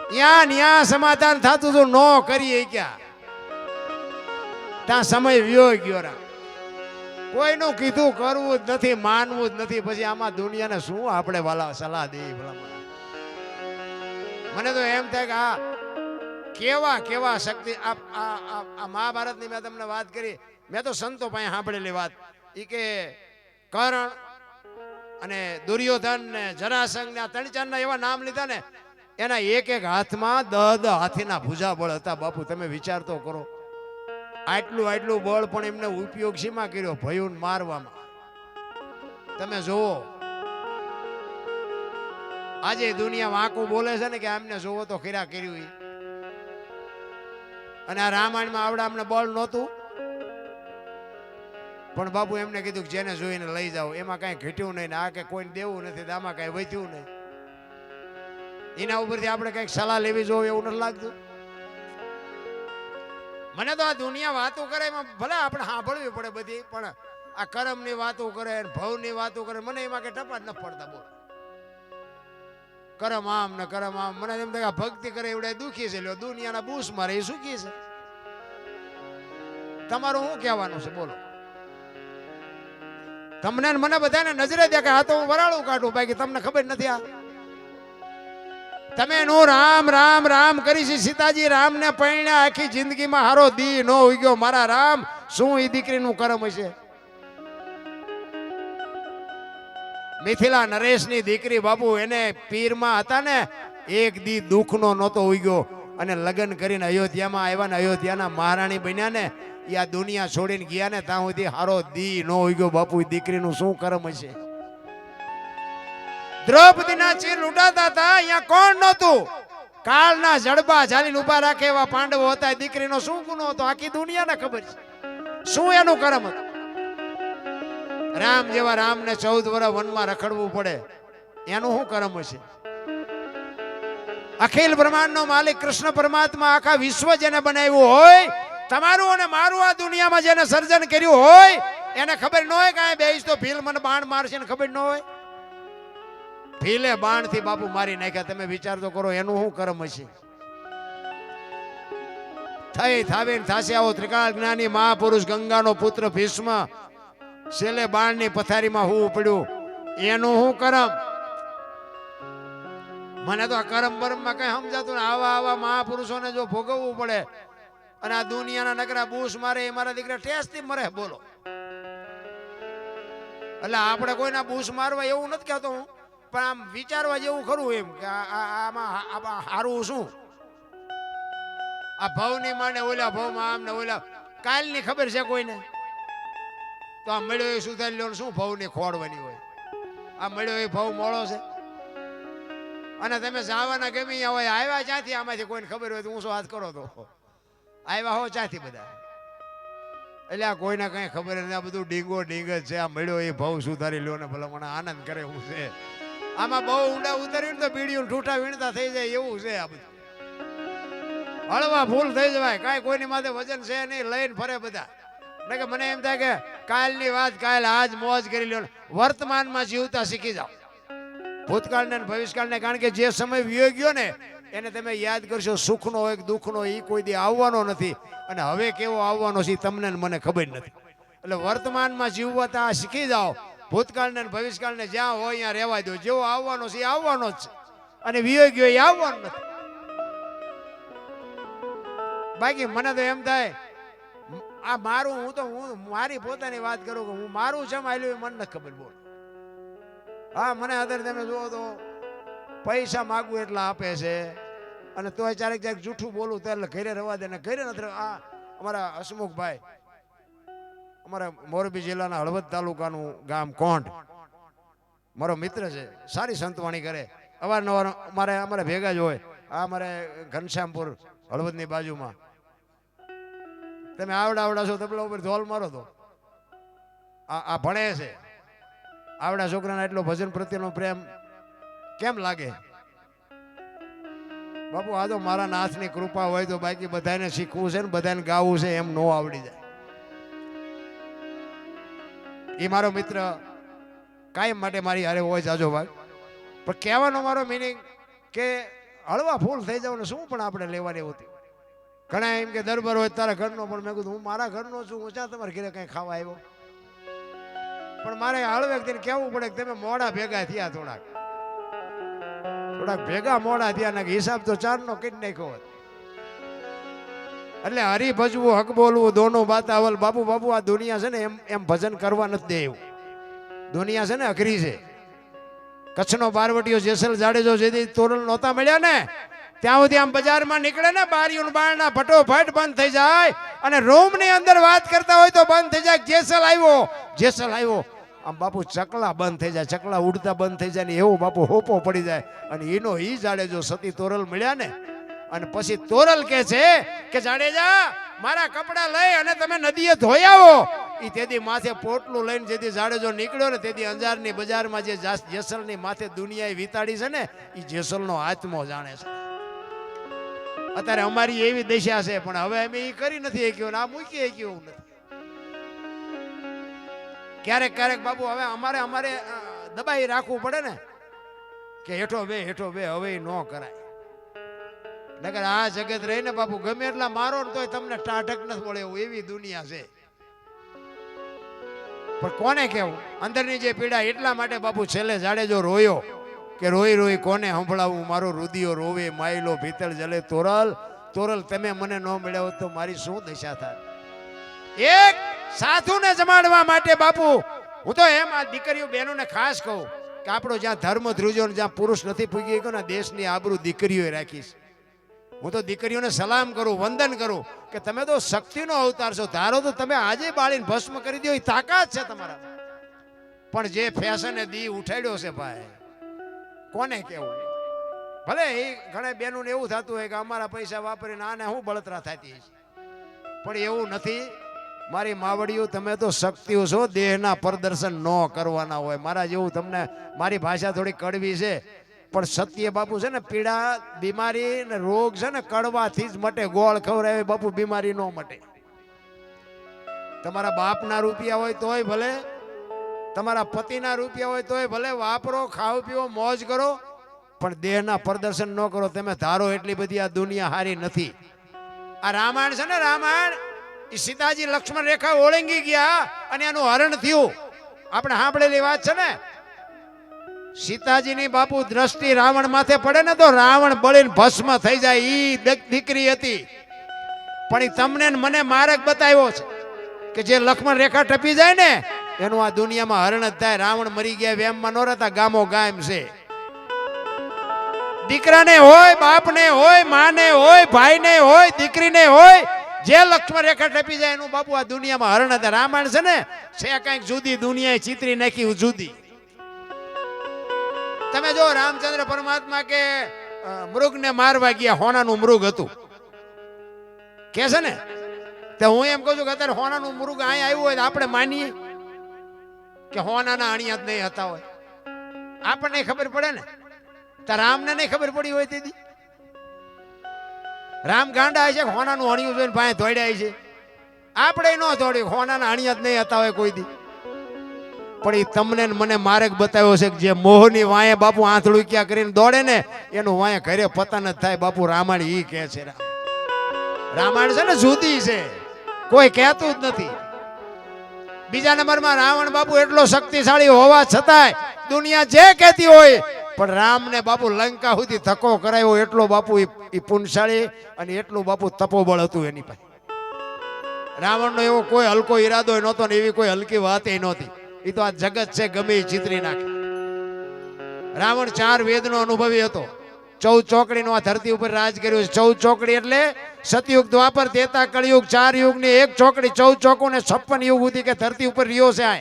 ત્યાં સમાધાન થતું હતું, ન કરીએ ક્યાં ત્યાં સમય વ્યો ગયો. કોઈનું કીધું કરવું જ નથી, માનવું જ નથી. પછી આમાં દુનિયાને શું આપણે વાલા સલાહ દઈએ? મને તો એમ થાય કે આ કેવા શક્તિ. આ મહાભારતની મેં તમને વાત કરી, મેં તો સંતો પાસે સાંભળેલી વાત. એ કે કર્ણ અને દુર્યોધન ને જરાસંઘ ને 3-4 એવા નામ લીધા ને, એના એક હાથમાં 10 હાથીના ભુજા બળ હતા. બાપુ તમે વિચાર તો કરો. આટલું બળ પણ એમને ઉપયોગ શીમાં કર્યો? ભયુન મારવામાં. તમે જોવો આજે દુનિયા વાંકું બોલે છે ને કે આમને જોવો તો ખીરા કર્યું. અને આ રામાયણમાં આવડા અમને બળ નહોતું, પણ બાપુ એમને કીધું કે જેને જોઈને લઈ જાઓ. એમાં કઈ ઘટ્યું નહીં ને આ કે કોઈને દેવું નથી, આમાં કઈ વધ્યું નહીં. એના ઉપરથી આપણે કઈક સલાહ લેવી જોઈએ એવું નથી લાગતું? મને તો આ દુનિયા વાતો કરે એમાં ભલે આપણે સાંભળવી પડે બધી, પણ આ કર્મની વાતો કરે, ભવની વાતો કરે, મને એમાં કઈ ટપા જ ન પડતા. બોલ, કરમ આમ ને કરમ આમ. મને એમ થાય ભક્તિ કરે એવડે દુખી છે, લ્યો દુનિયાના બૂસ મારે એ સુખી છે. તમારું શું કહેવાનું છે બોલો? તમને મને બધાને નજરે દેખાય, આ તો હું વરાળું કાઢું, બાકી તમને ખબર નથી. આ તમે નો રામ રામ રામ કરી છે. સીતાજી રામ ને પૈણ્યા, આખી જિંદગીમાં હારો દી નો ઉગ્યો. મારા રામ શું એ દીકરીનું કર્મ હશે? મિથિલા નરેશની દીકરી બાપુ, એને પીરમાં હતા ને, એક દી દુઃખનો નહોતો ઉગ્યો. અને લગ્ન કરીને અયોધ્યામાં આવ્યા ને, અયોધ્યાના મહારાણી બન્યા ને, એ આ દુનિયા છોડીને ગયા ને, ત્યાં સુધી હારો દી નો ઉગ્યો. બાપુ દીકરીનું શું કર્મ હશે? દ્રૌપદીના ચીર લૂંટાતા હતા, અહીંયા કોણ નહોતું? કાળના જડબા ઝાલીને ઉભા રાખે એવા પાંડવો હતા. દીકરીનો શું ગુનો હતો? આખી દુનિયાને ખબર છે શું એનું કર્મ હતું. રામ જેવા રામને 14 વર્ષ વનમાં રખડવું પડે, એનું શું કર્મ હશે? અખિલ બ્રહ્માંડનો માલિક કૃષ્ણ પરમાત્મા, આખા વિશ્વ જેને બનાવ્યું હોય, તમારું અને મારું આ દુનિયામાં જેને સર્જન કર્યું હોય, એને ખબર ન હોય કે આ બેસ તો ભીલ મને બાણ મારશે ને ખબર ન હોય? ભીલે બાણ થી બાપુ મારી નાખ્યા. તમે વિચાર તો કરો એનું શું કર્મ હશે? થઈ થાવે થાશે આવો ત્રિકાળ જ્ઞાની મહાપુરુષ, ગંગાનો પુત્ર ભીષ્મ, છેલ્લે બાણની પથારીમાં હું પડ્યું, એનું શું કર્મ? મને તો આ કર્મ બરમમાં કઈ સમજાતું ને. આવા મહાપુરુષોને જો ભોગવવું પડે અને આ દુનિયાના નકરા બૂસ મારે, એ મારા દીકરા ટેસ્ટથી મરે. બોલો, એટલે આપણે કોઈના બૂસ મારવા એવું નથી કહેતો હું, પણ આમ વિચારવા જેવું ખરું એમ કે આમાં હારું શું? આ ભવની માને ઓલા ભવમાં આમ ને ઓલા, કાલની ખબર છે કોઈને? તો આ મળ્યો એ સુધારી લો, શું ભવની ખોડવાની હોય? આ મળ્યો એ ભવ મોળો છે. અને તમે જવાના ગમે હોય, આવ્યા ક્યાંથી? આમાંથી કોઈને ખબર હોય તો ઊંચો હાથ કરો તો આવ્યા હો ક્યાંથી બધા? એટલે આ કોઈને કઈ ખબર નથી. આ બધું ડીંગો ડીંગ જ છે. આ મળ્યો એ ભવ સુધારી લો ને ભલે મને આનંદ કરે એવું છે. આમાં બહુ ઊંડા ઉતર્યું ને તો બીડીયું ઠૂઠા વીણતા થઈ જાય એવું છે. આ બધું હળવા ફૂલ થઈ જવાય, કાંઈ કોઈની માથે વજન છે નહીં, લઈને ફરે બધા. એટલે કે મને એમ થાય કે કાલની વાત કાલ, આજ મોજ કરી લો. વર્તમાનમાં જીવતા શીખી જાઓ, ભૂતકાળને ભવિષ્યકાળને. કારણ કે જે સમય વિયો ગયો ને એને તમે યાદ કરશો. સુખનો હોય કે દુઃખનો, એ કોઈ દી આવવાનો નથી. અને હવે કેવો આવવાનો છે તમને મને ખબર નથી. એટલે વર્તમાનમાં જીવતા શીખી જાઓ. ભૂતકાળને ભવિષ્યકાળને જ્યાં હોય ત્યાં રહેવા દો. જેવો આવવાનો છે એ આવવાનો જ છે, અને વિયો ગયો એ આવવાનો નથી. બાકી મને તો એમ થાય આ મારું, હું મારી પોતાની વાત કરું કે હું મારું છે માયલું મને નથી ખબર. બોલ, હા મને અત્યારે તમે જુઓ તો પૈસા માગું એટલા આપે છે, અને તોય ક્યારેક જૂઠું બોલું તો એટલે ઘરે રવા દે ને ઘરે નથી. આ અમારા હસમુખભાઈ, અમારા મોરબી જિલ્લાના હળવદ તાલુકાનું ગામ કોંઢ, મારો મિત્ર છે, સારી સંતવાણી કરે, અવારનવાર અમારે ભેગા જ હોય. આ અમારે ઘનશ્યામપુર હળવદની બાજુમાં. તમે આવડા છો તબલા ઉપર ધોલ મારો તો આ ભણે છે. આવડા છોકરાના એટલો ભજન પ્રત્યેનો પ્રેમ કેમ લાગે બાપુ? આ તો મારા નાથની કૃપા હોય તો. બાકી બધાને શીખવું છે ને બધાને ગાવું છે એમ નો આવડી જાય. એ મારો મિત્ર કાયમ માટે મારી હારે હોય જાજો ભાઈ. પણ કહેવાનો મારો મિનિંગ કે હળવા ફૂલ થઈ જાવ ને શું પણ આપણે લેવાની હોતી. ઘણા એમ કે દરબાર હોય તારા ઘરનો, પણ મેં કીધું હું મારા ઘરનો છું, હું ચા તમારે ઘરે કઈ ખાવા આવ્યો? પણ મારે હળવે વ્યક્તિને કહેવું પડે કે તમે મોડા ભેગા થયા, થોડાક ભેગા મોડા થયા ને હિસાબ તો 4નો કરી નાખ્યો હોત. એટલે હરી ભજવું, હક બોલવું, દોનો બાતાવલ. બાપુ આ દુનિયા છે ને એમ ભજન કરવા નથી દે એવું. દુનિયા છે ને અઘરી છે. કચ્છનો બારવટીયો જેસલ જાડેજો જેથી તોરણ નહોતા મળ્યા ને ત્યાં સુધી આમ બજારમાં નીકળે ને બારીઓ બારણા ફટોફટ બંધ થઈ જાય અને રૂમની અંદર વાત કરતા હોય તો બંધ થઈ જાય. જેસલ આવ્યો, જેસલ આવ્યો, આમ બાપુ ચકલા બંધ થઈ જાય, ચકલા ઉડતા બંધ થઈ જાય ને એવો બાપુ હોપો પડી જાય. અને એનો ઈ જાડેજો સતી તોરલ મળ્યા ને અને પછી તોરલ કહે છે કે જાડેજા મારા કપડા લઈ અને તમે નદીએ ધોઈ આવો. ઈ તેદી માથે પોટલું લઈને જેથી જાડેજો નીકળ્યો ને તેદી અંજારની બજારમાં જે જેસલની માથે દુનિયાએ વિતાડી છે ને ઈ જેસલનો આત્મો જાણે છે. અત્યારે અમારી એવી દશા છે પણ હવે અમે ઈ કરી નથી શક્યો ને આ મૂકી શક્યું નથી. ક્યારેક ક્યારેક બાપુ હવે અમારે દબાઈ રાખવું પડે ને કે હેઠો બે હવે ન કરાય. નકર આ જગત રહીને બાપુ ગમે એટલા મારો ને તોય તમને ટાઢક નથી મળે એવું એવી દુનિયા છે. પણ કોને કેવું અંદરની જે પીડા એટલા માટે બાપુ છેલ્લે જાડેજો રોયો કે રોઈ રોઈ કોને સંભળાવું મારો રુદિયો રોવે માયલો ભીતળ જલે તોરલ તોરલ તમે મને ન મળ્યા હોત તો મારી શું દશા થાય. એક સાધુને જમાડવા માટે બાપુ હું તો એમ આ દીકરીઓ બહેનોને ખાસ કહું કે આપણો જ્યાં ધર્મ ધ્રુજો જ્યાં પુરુષ નથી પૂગી ગયો ને દેશની આબરૂ દીકરીઓએ રાખીશ. હું તો દીકરીઓને સલામ કરું, વંદન કરું કે તમે તો શક્તિનો અવતાર છો. ધારો તો તમે આજે બાળીને ભસ્મ કરી દો એ તાકાત છે તમારા. પણ જે ફેશને દી ઉઠાડ્યો છે ભાઈ કોને કેવું. ભલે એ ઘણા બહેનોને એવું થતું હોય કે અમારા પૈસા વાપરીને આને હું બળતરા થતી પણ એવું નથી. મારી માવડીઓ તમે તો શક્તિઓ છો, દેહના પ્રદર્શન ન કરવાના હોય. મારા જેવું તમને મારી ભાષા થોડી કડવી છે પણ સત્ય બાપુ છે ને પીડા બીમારી ને રોગ છે ને કડવાથી જ મટે. ગોળ ખવડાવે બાપુ બીમારી નો મટે. તમારા બાપના રૂપિયા હોય તોય ભલે, તમારા પતિના રૂપિયા હોય તોય ભલે વાપરો, ખાઓ પીવો, મોજ કરો પણ દેહના પ્રદર્શન ન કરો. તમે ધારો એટલી બધી આ દુનિયા હારી નથી. આ રામાયણ છે ને રામાયણ એ સીતાજી લક્ષ્મણ રેખા ઓળંગી ગયા અને એનું હરણ થયું. આપણે સાંભળેલી વાત છે ને સીતાજીની બાપુ દ્રષ્ટિ રાવણ માથે પડે ને તો રાવણ બળીને ભસ્મ થઈ જાય. ઈ દીકરી હતી પણ ઈ તમને મને માર્ગ બતાવ્યો છે કે જે લક્ષ્મણ રેખા ટપી જાય ને એનું આ દુનિયામાં હરણ જ થાય. રાવણ મરી ગયા વેમમાં ન રહેતા ગામો ગામ છે. દીકરાને હોય, બાપને હોય, માને હોય, ભાઈને હોય, દીકરીને હોય, જે લક્ષ્મણ રેખા ટપી જાય એનું બાપુ આ દુનિયામાં હરણ હતા. રામાયણ છે ને છે કઈક જુદી દુનિયાએ ચિત્રી નાખી જુદી. તમે જો રામચંદ્ર પરમાત્મા કે મૃગને મારવા ગયા, હોનાનું મૃગ હતું કે છે ને તો હું એમ કહું છું કે અત્યારે હોનાનું મૃગ અહીંયા આવ્યું હોય તો આપણે માનીએ કે હોનાના અણિયા જ નહીં હતા હોય. આપણને ખબર પડે ને તો રામને નહીં ખબર પડી હોય તેથી રામ ગાંડા છે હોનાનું અણિયું જોઈને પાસે દોડ્યા છે. આપણે ન દોડ્યું, હોનાના અણિયા જ નહીં હતા હોય કોઈ દી. પણ એ તમને મને માર્ગ બતાવ્યો છે કે જે મોહની વાંયે બાપુ આંથળું ક્યાં કરીને દોડે ને એનું વાંયે ઘરે પતન જ થાય. બાપુ રામાયણ ઈ કહે છે. રામાયણ છે ને જુદી છે, કોઈ કહેતું જ નથી. બીજા નંબરમાં રાવણ બાપુ એટલો શક્તિશાળી હોવા છતાંય દુનિયા જે કહેતી હોય પણ રામને બાપુ લંકા સુધી ધક્કો કરાયો એટલો બાપુ એ પુણશાળી અને એટલું બાપુ તપોબળ હતું એની પાસે. રાવણનો એવો કોઈ હલકો ઈરાદો નહોતો ને એવી કોઈ હલકી વાત એ નહોતી. એ તો આ જગત છે ગમે એ ચિતરી નાખે. રાવણ 4 વેદનો અનુભવી હતો. 14 ચોકડીનો આ ધરતી ઉપર રાજ કર્યું છે. 14 ચોકડી એટલે સતયુગ, દ્વાપર, ત્રેતા, કળયુગ 4 યુગની એક ચોકડી. 14 ચોકો ને 56 યુગ સુધી કે ધરતી ઉપર રહ્યો છે. આ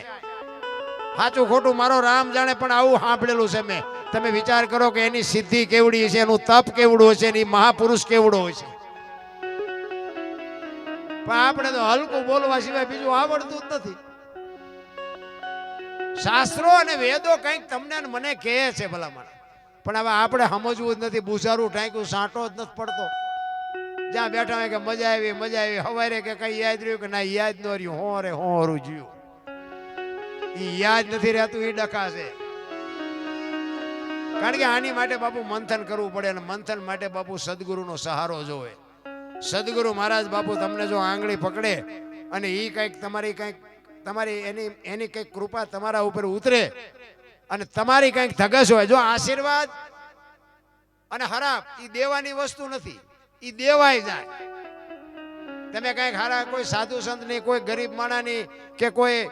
સાચું ખોટું મારો રામ જાણે પણ આવું સાંભળેલું છે મેં. તમે વિચાર કરો કે એની સિદ્ધિ કેવડી છે, એનું તપ કેવડું હશે, એની મહાપુરુષ કેવડો હોય છે. પણ આપણે તો હલકું બોલવા સિવાય બીજું આવડતું જ નથી. શાસ્ત્રો અને વેદો કંઈક તમને મને કહે છે ભલામણ પણ હવે આપણે સમજવું જ નથી. બુઝારું ટાંક્યું સાંટો જ નથી પડતો. જ્યાં બેઠા હોય કે મજા આવી હવારે કે કઈ યાદ રહ્યું કે ના યાદ ન રહ્યું, હોરે હોરું જીવું. ઈ યાદ નથી રહેતું, એ ડખા છે. કારણ કે આની માટે બાપુ મંથન કરવું પડે અને મંથન માટે બાપુ સદગુરુનો સહારો જોવે. સદગુરુ મહારાજ બાપુ તમને જો આંગળી પકડે અને ઈ કંઈક તમારી એની કંઈક કૃપા તમારા ઉપર ઉતરે અને તમારી કંઈક ધગસ હોય. જો આશીર્વાદ અને હરાપ એ દેવાની વસ્તુ નથી, એ દેવાય જાય. તમે કંઈક હારા કોઈ સાધુ સંતની, કોઈ ગરીબ માણાની કે કોઈ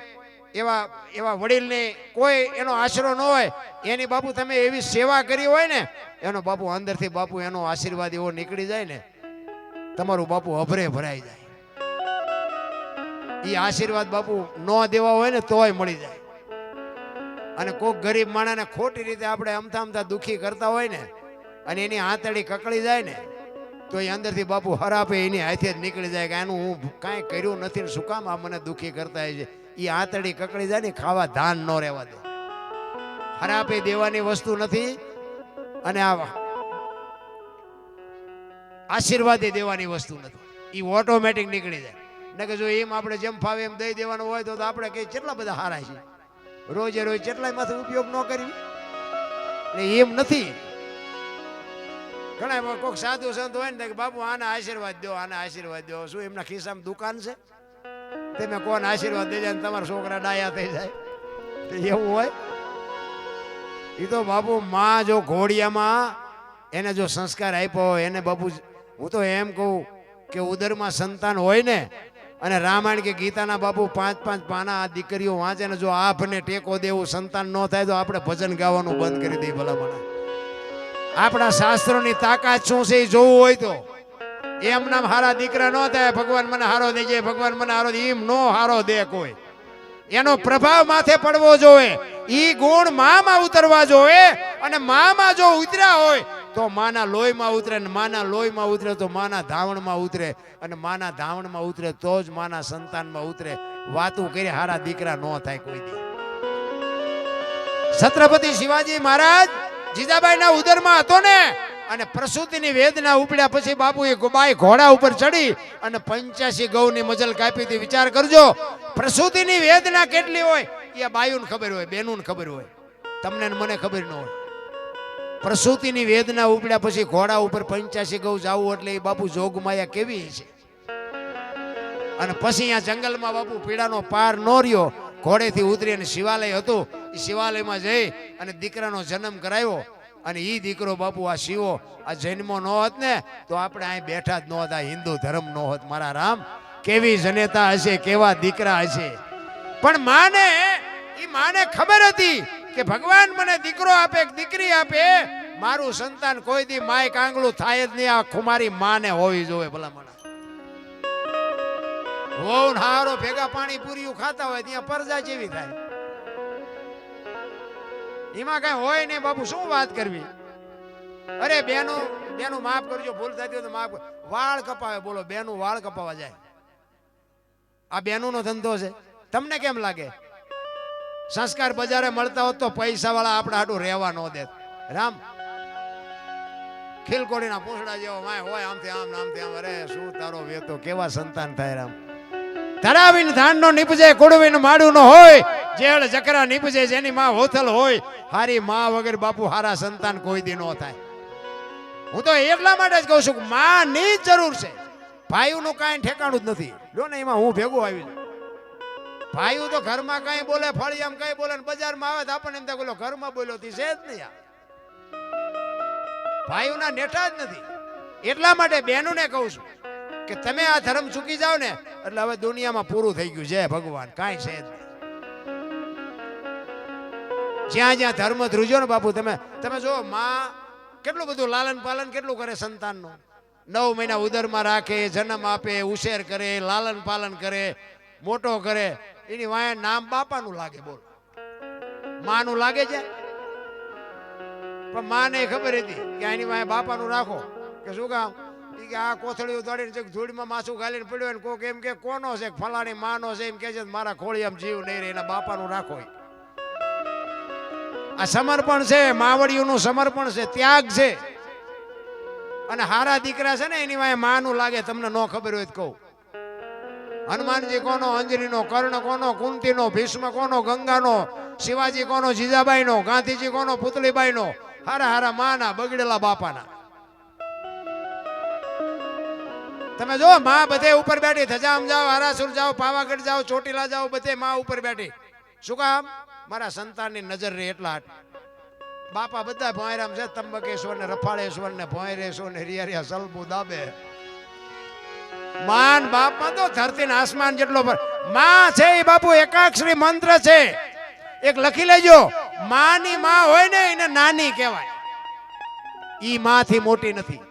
એવા એવા વડીલની કોઈ એનો આશરો ન હોય, એની બાપુ તમે એવી સેવા કરી હોય ને, એનો બાપુ અંદરથી બાપુ એનો આશીર્વાદ એવો નીકળી જાય ને, તમારું બાપુ અભરે ભરાઈ જાય. એ આશીર્વાદ બાપુ ન દેવા હોય ને તોય મળી જાય. અને કોક ગરીબ માણસને ખોટી રીતે આપણે અમથા અમથા દુખી કરતા હોય ને, અને એની આંતળી કકળી જાય ને, તો એ અંદરથી બાપુ હરાપે એની હાથે જ નીકળી જાય કે આનું હું કાંઈ કર્યું નથી ને શું કામ આ મને દુખી કરતા હોય છે. એ આંતળી કકળી જાય ને, ખાવા ધાન ન રહેવા દે. હરાપે દેવાની વસ્તુ નથી, અને આ આશીર્વાદ દેવાની વસ્તુ નથી. એ ઓટોમેટિક નીકળી જાય. ને કે જો એમ આપણે જેમ ફાવે એમ દઈ દેવાનું હોય તો આપણે કઈ કેટલા બધા હારા છે, રોજે રોજ કેટલાય માંથી ઉપયોગ ન કરવી. એમ નથી. ઘણા કોઈક સાધુ સંત હોય ને કે બાપુ આના આશીર્વાદ દો, આના આશીર્વાદ દો. શું એમના ખિસ્સામાં દુકાન છે? તમે કોને આશીર્વાદ દઈ જાય તમારા છોકરા ડાયા થઈ જાય? એવું હોય? એ તો બાપુ માં જો ઘોડિયામાં એને જો સંસ્કાર આપ્યો હોય એને બાપુ, હું તો એમ કહું કે ઉદરમાં સંતાન હોય ને, અને રામાયણ કે ગીતાના બાપુ 5-5 પાના આ દીકરીઓ વાંચે ને, જો આપને ટેકો દેવું સંતાન ન થાય તો આપણે ભજન ગાવાનું બંધ કરી દઈએ. ભલામણ આપણા શાસ્ત્રોની તાકાત શું છે એ જોવું હોય તો એમ નામ હારા દીકરા ન થાય. ભગવાન મને હારો દેજે, ભગવાન મને હારો દે, એમ નો હારો દે કોઈ. એનો પ્રભાવ માથે પડવો જોઈએ. ઈ ગુણ મામાં ઉતરવા જોઈએ, અને મામાં જો ઉતર્યા હોય તો માના લોહીમાં ઉતરે, ને માના લોહીમાં ઉતરે તો માના ધાવણમાં ઉતરે, અને માના ધાવણમાં ઉતરે તો જ માના સંતાનમાં ઉતરે. વાતું કરી હારા દીકરા ન થાય કોઈ દી. છત્રપતિ શિવાજી મહારાજ જીજાબાઈના ઉદરમાં હતો ને, અને પ્રસૂતિની વેદના ઉપડ્યા પછી બાપુ એ બાઈ ઘોડા ઉપર ચડી અને 85 ગૌની મજલ કાપી હતી. વિચાર કરજો, પ્રસૂતિની વેદના કેટલી હોય એ બાયુને ખબર હોય, બેનુને ખબર હોય, તમને મને ખબર ન હોય. પ્રસૂતિની વેદના ઉપડ્યા પછી ઘોડા ઉપર 85 ગૌ જાવું એટલે એ બાપુ જોગમાયા કેવી છે. અને પછી અહીંયા જંગલમાં બાપુ પીડાનો પાર ન રહ્યો, ઘોડેથી ઉતરી અને શિવાલય હતું, એ શિવાલયમાં જઈ અને દીકરાનો જન્મ કરાવ્યો. અને એ દીકરો બાપુ આ શિવો આ જન્મો ન હોત ને તો આપણે અહીં બેઠા જ ન હોત, આ હિન્દુ ધર્મ ન હોત. મારા રામ, કેવી જનેતા હશે, કેવા દીકરા હશે. પણ માને ખબર હતી કે ભગવાન મને દીકરો આપે કે દીકરી આપે, મારું સંતાન કોઈ દી માય કાંગલું થાય જ નહીં. આ ખુમારી માને હોવી જોઈએ. ભલામણ હોવ હારો ભેગા પાણી પૂરીયું ખાતા હોય ત્યાં પરજા જેવી થાય. એમાં કઈ હોય નહીં બાપુ, શું વાત કરવી. અરે બેનું માફ કરજો, ભૂલ થતી હોય તો માફ. વાળ કપાવે, બોલો બેનું વાળ કપાવા જાય. આ બેનું નો ધંધો છે. તમને કેમ લાગે? સંસ્કાર બજારે મળતા હોત તો પૈસા વાળા આપણા હાટું રહેવા ન દે. રામ ખીલકોડીના પૂંછડા જેવો માય હોય, આમથી આમ આમથી આમ. અરે શું તારો વેતો, કેવા સંતાન થાય. રામ ધરાવીને ધાન નો નીપજે, કુડવીને માડું નો હોય, જેળ જકરા નીપજે જેની માં હોથલ હોય. હારી માં વગર બાપુ હારા સંતાન કોઈ દી નો થાય. હું તો એટલા માટે જ કહું છું કે માં ની જ જરૂર છે. ભાઈઓનું કાંઈ ઠેકાણું જ નથી. જો ને એમાં હું ભેગું આવી છું. ભાઈઓ તો ઘરમાં કઈ બોલે, ફળિયામ કઈ બોલે, ને બજારમાં આવે તો આપણને એમ થાય ઘરમાં બોલ્યો થી છે જ નહીં. ભાઈઓના નેઠા જ નથી. એટલા માટે બહેનોને કહું છું કે તમે આ ધર્મ ચૂકી જાઓ ને એટલે હવે દુનિયામાં પૂરું થઈ ગયું છે. ભગવાન કાંઈ છે જ નહીં. જ્યાં જ્યાં ધર્મ ધ્રુજો ને બાપુ, તમે જો માં કેટલું બધું લાલન પાલન કેટલું કરે સંતાનનું. 9 મહિના ઉદરમાં રાખે, જન્મ આપે, ઉછેર કરે, લાલન પાલન કરે, મોટો કરે. એની વાય નામ બાપાનું લાગે, બોલ માનું લાગે છે? પણ માને ખબર હતી કે એની વાય બાપાનું રાખો. કે શું કામ? કે આ કોથળીઓ દોડીને ધૂળમાં માથું ગાલીને પડ્યો ને કોક એમ કે કોનો છે, ફલાણી માનો છે, એમ કે છે મારા ખોળી આમ જીવ નહીં રહે, એના બાપાનું રાખો. આ સમર્પણ છે, માવડીઓનું સમર્પણ છે, ત્યાગ છે. અને હારા દીકરા છે ને એની વાય માનું લાગે. તમને ન ખબર હોય તો કહું, હનુમાનજી કોનો, અંજલીનો, કર્ણ કોનો, કુંતીનો, ભીષ્મ કોનો, ગંગાનો, શિવાજી કોનો, જીજાબાઈનો, ગાંધીજી કોનો, પુતળીબાઈનો. હારા હારા માના, બગડેલા બાપાના. તમે જો માં બધે ઉપર બેઠી, ધજામ જાઓ, આરાસુર જાઓ, પાવાગઢ જાઓ, ચોટીલા જાઓ, બધે માં ઉપર બેઠી. શું કામ? મારા સંતાનની નજર રહે એટલા. બાપા બધા ભોંયરામ છે, ત્રંબકેશ્વર ને રફાળેશ્વર ને ભોંયરેશ્વર ને રિયા સલબુ દાબે. માન બાપમાં તો ધરતી ને આસમાન જેટલો પર. માં છે એ બાપુ એકાક્ષરી મંત્ર છે. એક લખી લેજો, માની માં હોય ને એને નાની કહેવાય. ઈ માંથી મોટી નથી.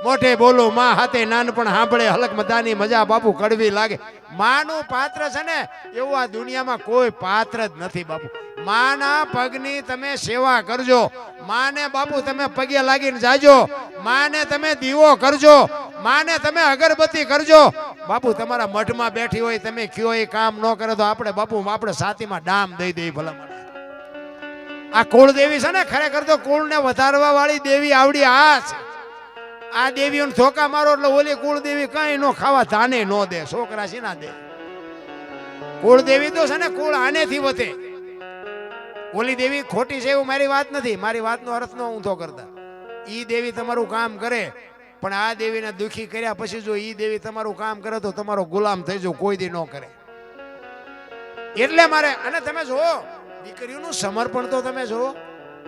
મોઢે બોલો માં હાથે નાનપણ સાંભળે હલક મદાની મજા બાપુ કડવી લાગે. માનું પાત્ર છે ને એવું આ દુનિયામાં કોઈ પાત્ર જ નથી બાપુ. માના પગની તમે સેવા કરજો. માને બાપુ તમે પગે લાગીને જાજો. માને તમે દીવો કરજો. માને તમે અગરબત્તી કરજો. બાપુ તમારા મઠમાં બેઠી હોય તમે કયો એ કામ ન કરે તો આપણે બાપુ આપણે સાતીમાં ડામ દઈ દઈ ભલા. આ કુળદેવી છે ને ખરેખર તો કુળને વધારવા વાળી દેવી આવડી આ છે. આ દેવીઓને ધોકા મારો એટલે ઓલી કુળદેવી કઈ નો ખાવા ધાને નો દે. છોકરા છે ના દે. કુળદેવી તો છે ને કુળ આનેથી વધે. ઓલી દેવી ખોટી છે એવું મારી વાત નથી. મારી વાતનો અર્થ નો ઊંધો કરતા. ઈ દેવી તમારું કામ કરે, પણ આ દેવીને દુખી કર્યા પછી જો ઈ દેવી તમારું કામ કરે તો તમારો ગુલામ થઈ જાવ, કોઈ દી ન કરે. એટલે મારે અને તમે જુઓ દીકરીઓનું સમર્પણ તો તમે જુઓ.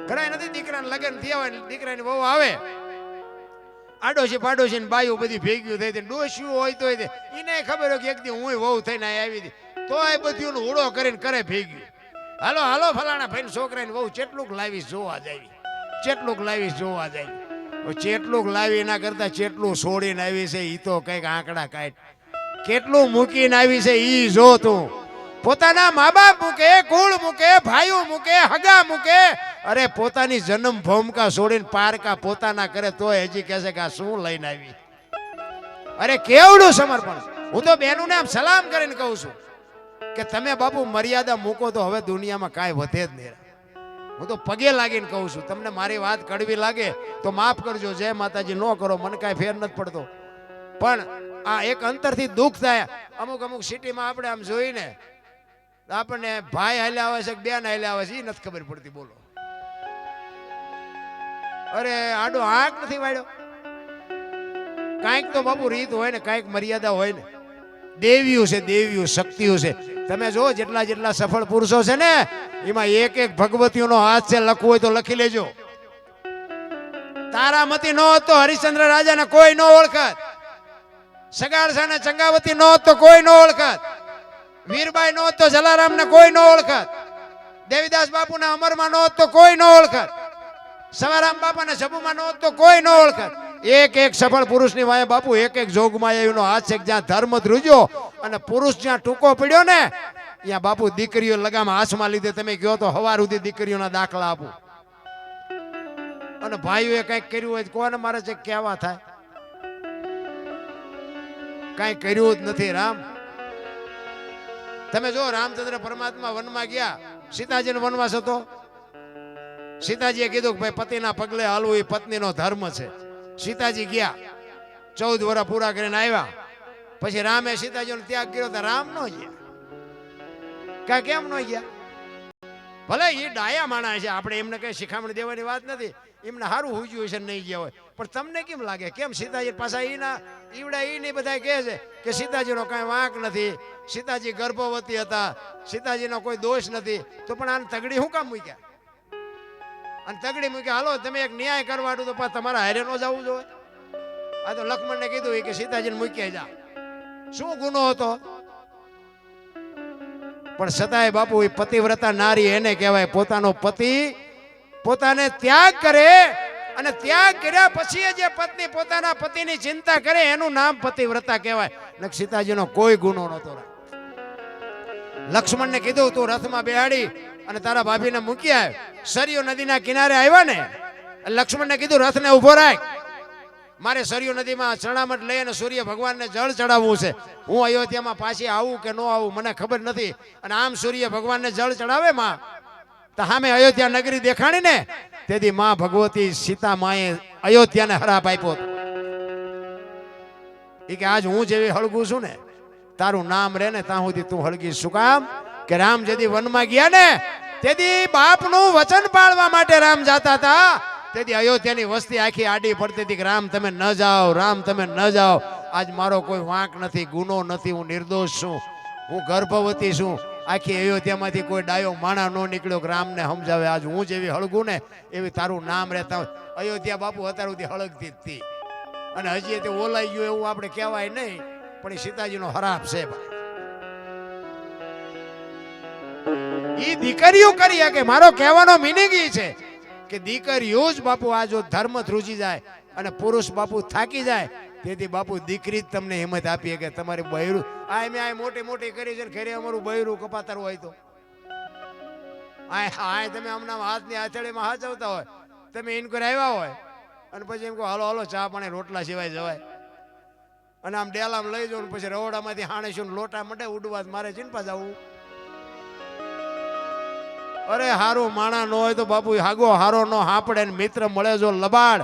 ઘણા નથી દીકરાને લગ્ન થયા હોય દીકરાની વહુ આવે આડોશી પાડોશી ને બાયું બધી ભેગ્યું થઈ ડોસ્યું હોય તો એને ખબર હોય કે એક દી હું વહુ થઈને આવી હતી તો એ બધું ઉડો કરીને કરે ભેગ્યું. હાલો હાલો ફલાણા ભાઈ છોકરાની વહુ ચેટલુંક લાવીશ જોવા જાય, ચેટલુંક લાવીશ જોવા જાય. ચેટલુંક લાવી એના કરતા ચેટલું છોડીને આવી છે ઈ તો કઈક આંકડા કાઢ. કેટલું મૂકીને આવી છે ઈ જો તું. પોતાના મા બાપ મૂકે, કુળ મૂકે, ભાઈઓ મૂકે, હગા મૂકે, અરે પોતાની જન્મ ભૂમિકા છોડીને પારકા પોતાના કરે તો હજી કહેશે કે આ શું લઈને આવી. અરે કેવડું સમર્પણ. હું તો બહેનોને આમ સલામ કરીને કહું છું કે તમે બાપુ મર્યાદા મૂકો તો હવે દુનિયામાં કાંઈ વધે જ નહીં. હું તો પગે લાગીને કહું છું. તમને મારી વાત કડવી લાગે તો માફ કરજો, જય માતાજી. ન કરો, મને કાંઈ ફેર નથી પડતો. પણ આ એક અંતરથી દુઃખ થાય. અમુક અમુક સિટીમાં આપણે આમ જોઈને આપણને ભાઈ હાલ્યા આવે છે બેન હાલ્યા આવે છે એ નથી ખબર પડતી. બોલો અરે આડો આંખ નથી વાળ્યો. કાંઈક તો બાપુ રીત હોય ને, કાંઈક મર્યાદા હોય ને. દેવીઓ છે, દેવીઓ શક્તિઓ છે. તમે જો જેટલા જેટલા સફળ પુરુષો છે ને એમાં એક એક ભગવતીઓનો હાથ છે. લખવું હોય તો લખી લેજો. તારામતી નો હોત તો હરિશ્ચંદ્ર રાજાને કોઈ નો ઓળખત. સગાળસા ને ચંગાવતી નો હોત તો કોઈ નો ઓળખત. વીરબાઈ નો હોત તો જલારામ ને કોઈ નો ઓળખત. દેવીદાસ બાપુ ને અમરમાં નો હોત તો કોઈ નો ઓળખત. સવારામ બાપા ને સબુમાં નો હોત તો કોઈ નો ઓળખત. એક એક સફળ પુરુષની વાય બાપુ એક એક જોગમાં એનો હાથ છે. જ્યાં ધર્મ ધ્રુજ્યો અને પુરુષ જ્યાં ટૂંકો પડ્યો ને ત્યાં બાપુ દીકરીઓ લગામાં હાથમાં લીધે તમે કહો તો હવાર સુધી દીકરીઓના દાખલા આપું. અને ભાઈઓએ કઈક કર્યું હોય કોને મારે છે કેવા થાય. કઈ કર્યું જ નથી. રામ તમે જો રામચંદ્ર પરમાત્મા વનમાં ગયા, સીતાજીનો વનવાસ હતો. સીતાજીએ કીધું કે ભાઈ પતિના પગલે હાલવું એ પત્નીનો ધર્મ છે. સીતાજી ગયા, 14 વર્ષ પૂરા કરીને આવ્યા. પછી રામે સીતાજીનો ત્યાગ કર્યો તો રામ નો ગયા. કા કેમ નો ગયા? ભલે એ ડાયા માણા છે, આપણે એમને કઈ શિખામણ દેવાની વાત નથી. એમને સારું હુજ્યું છે નહીં ગયા હોય. પણ તમને કેમ લાગે કેમ સીતાજી પાછા એના ઈવડા એ બધા કહે છે કે સીતાજીનો કાંઈ વાંક નથી, સીતાજી ગર્ભવતી હતા, સીતાજીનો કોઈ દોષ નથી. તો પણ આને તગડી શું કામ મૂક્યા? અને તગડી મૂક્યા હાલો તમે એક ન્યાય કરવાનું તો તમારા હારે નો જવું જોઈએ. આ તો લક્ષ્મણને કીધું કે સીતાજીને મૂક્યા જા. શું ગુનો હતો? પણ છતાંય બાપુ એ પતિવ્રતા નારી એને કહેવાય. પોતાનો પતિ પોતાને ત્યાગ કરે અને ત્યાગ કર્યા પછી જે પત્ની પોતાના પતિની ચિંતા કરે એનું નામ પતિવ્રતા કહેવાય. સીતાજીનો કોઈ ગુનો નહોતો. લક્ષ્મણને કીધું તું રથમાં બેહાડી અને તારા ભાભીને મૂકી આવ. સરયુ નદીના કિનારે આવ્યા ને લક્ષ્મણને કીધું રથને ઉભો રાખ, મારે સરયુ નદીમાં ચરણામઠ લઈ અને સૂર્ય ભગવાનને જળ ચડાવવું છે. હું અયોધ્યામાં પાછી આવું કે ન આવું મને ખબર નથી. અને આમ સૂર્ય ભગવાનને જળ ચડાવે માં તો સામે અયોધ્યા નગરી દેખાણી ને તેથી માં ભગવતી સીતા માએ અયોધ્યાને હરાપ આપ્યો. એ કે આજ હું જેવી હળગું છું ને તારું નામ રે ને ત્યાં સુધી તું હળગી. શું કામ? કે રામ જેથી વનમાં ગયા ને તેથી બાપનું વચન પાળવા માટે રામ જાતા હતા. તેથી અયોધ્યાની વસ્તી આખી આડી પડતી હતી કે રામ તમે ન જાઓ, રામ તમે ન જાઓ. આજ મારો કોઈ વાંક નથી, ગુનો નથી, હું નિર્દોષ છું, હું ગર્ભવતી છું. આખી અયોધ્યામાંથી કોઈ ડાયો માણા નો નીકળ્યો કે રામને સમજાવે. આજ હું જેવી હળગું ને એવી તારું નામ રહેતા. અયોધ્યા બાપુ અત્યાર સુધી હળગતી જ હતી અને હજી તે ઓલાઈ ગયું એવું આપણે કહેવાય નહીં. પણ એ સીતાજીનો હરાપ છે. ઈ દીકરીઓ કરી શકે. મારો કહેવાનો મિનિંગ ઈ છે કે દીકરીઓ જ બાપુ આ જો ધર્મ ધ્રુજી જાય અને પુરુષ બાપુ થાકી જાય, તેથી બાપુ દીકરી જ તમને હિંમત આપીએ કે તમારી બૈરું આ મેં આ મોટી મોટી કરી છે, ઘરે અમારું બૈરું કપાતર હોય તો આ તમે હમણાં હાથની હથેળીમાં હાચવતા હોય, તમે ઇન્કર આવ્યા હોય અને પછી એમ કહો હાલો હાલો ચા પાણી રોટલા સિવાય જવાય, અને આમ ડેલામાં લઈ જાઉં પછી રવડામાંથી હાણેશું લોટા મટે ઉડવા, મારે ચિંપા જવું. અરે હારું માણા નો હોય તો બાપુ હાગો હારો નો હાપડે, મિત્ર મળે જો લબાડ,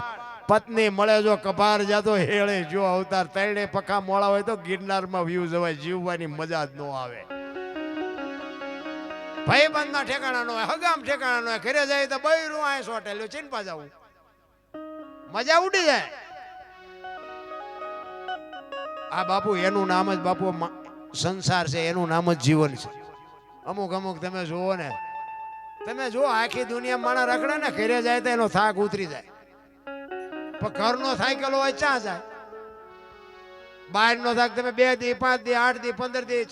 પત્ની મળે જો કભાર, જાતો હેળે જો અવતાર, તૈણે પખા મોળા હોય તો ગિરનારમાં વ્યૂ જવાય, જીવવાની મજા જ ન આવે. ભાઈબંધ ના ઠેકાણા નો હોય, હગામ ઠેકાણા નો હોય, ઘરે જાય તો બૈરું આ સોટેલું ચિંપા જવું, મજા ઉડી જાય. આ બાપુ એનું નામ જ બાપુ સંસાર છે, એનું નામ જ જીવન છે. અમુક અમુક તમે જુઓ ને, તમે જો આખી દુનિયા માણા રખડે ને, ઘરે જાય તો એનો થાક ઉતરી જાય, પણ ઘરનો થાકેલો હોય ચા જાય. બહારનો થાક તમે 2 દી 5 દી 8 દી 15 દી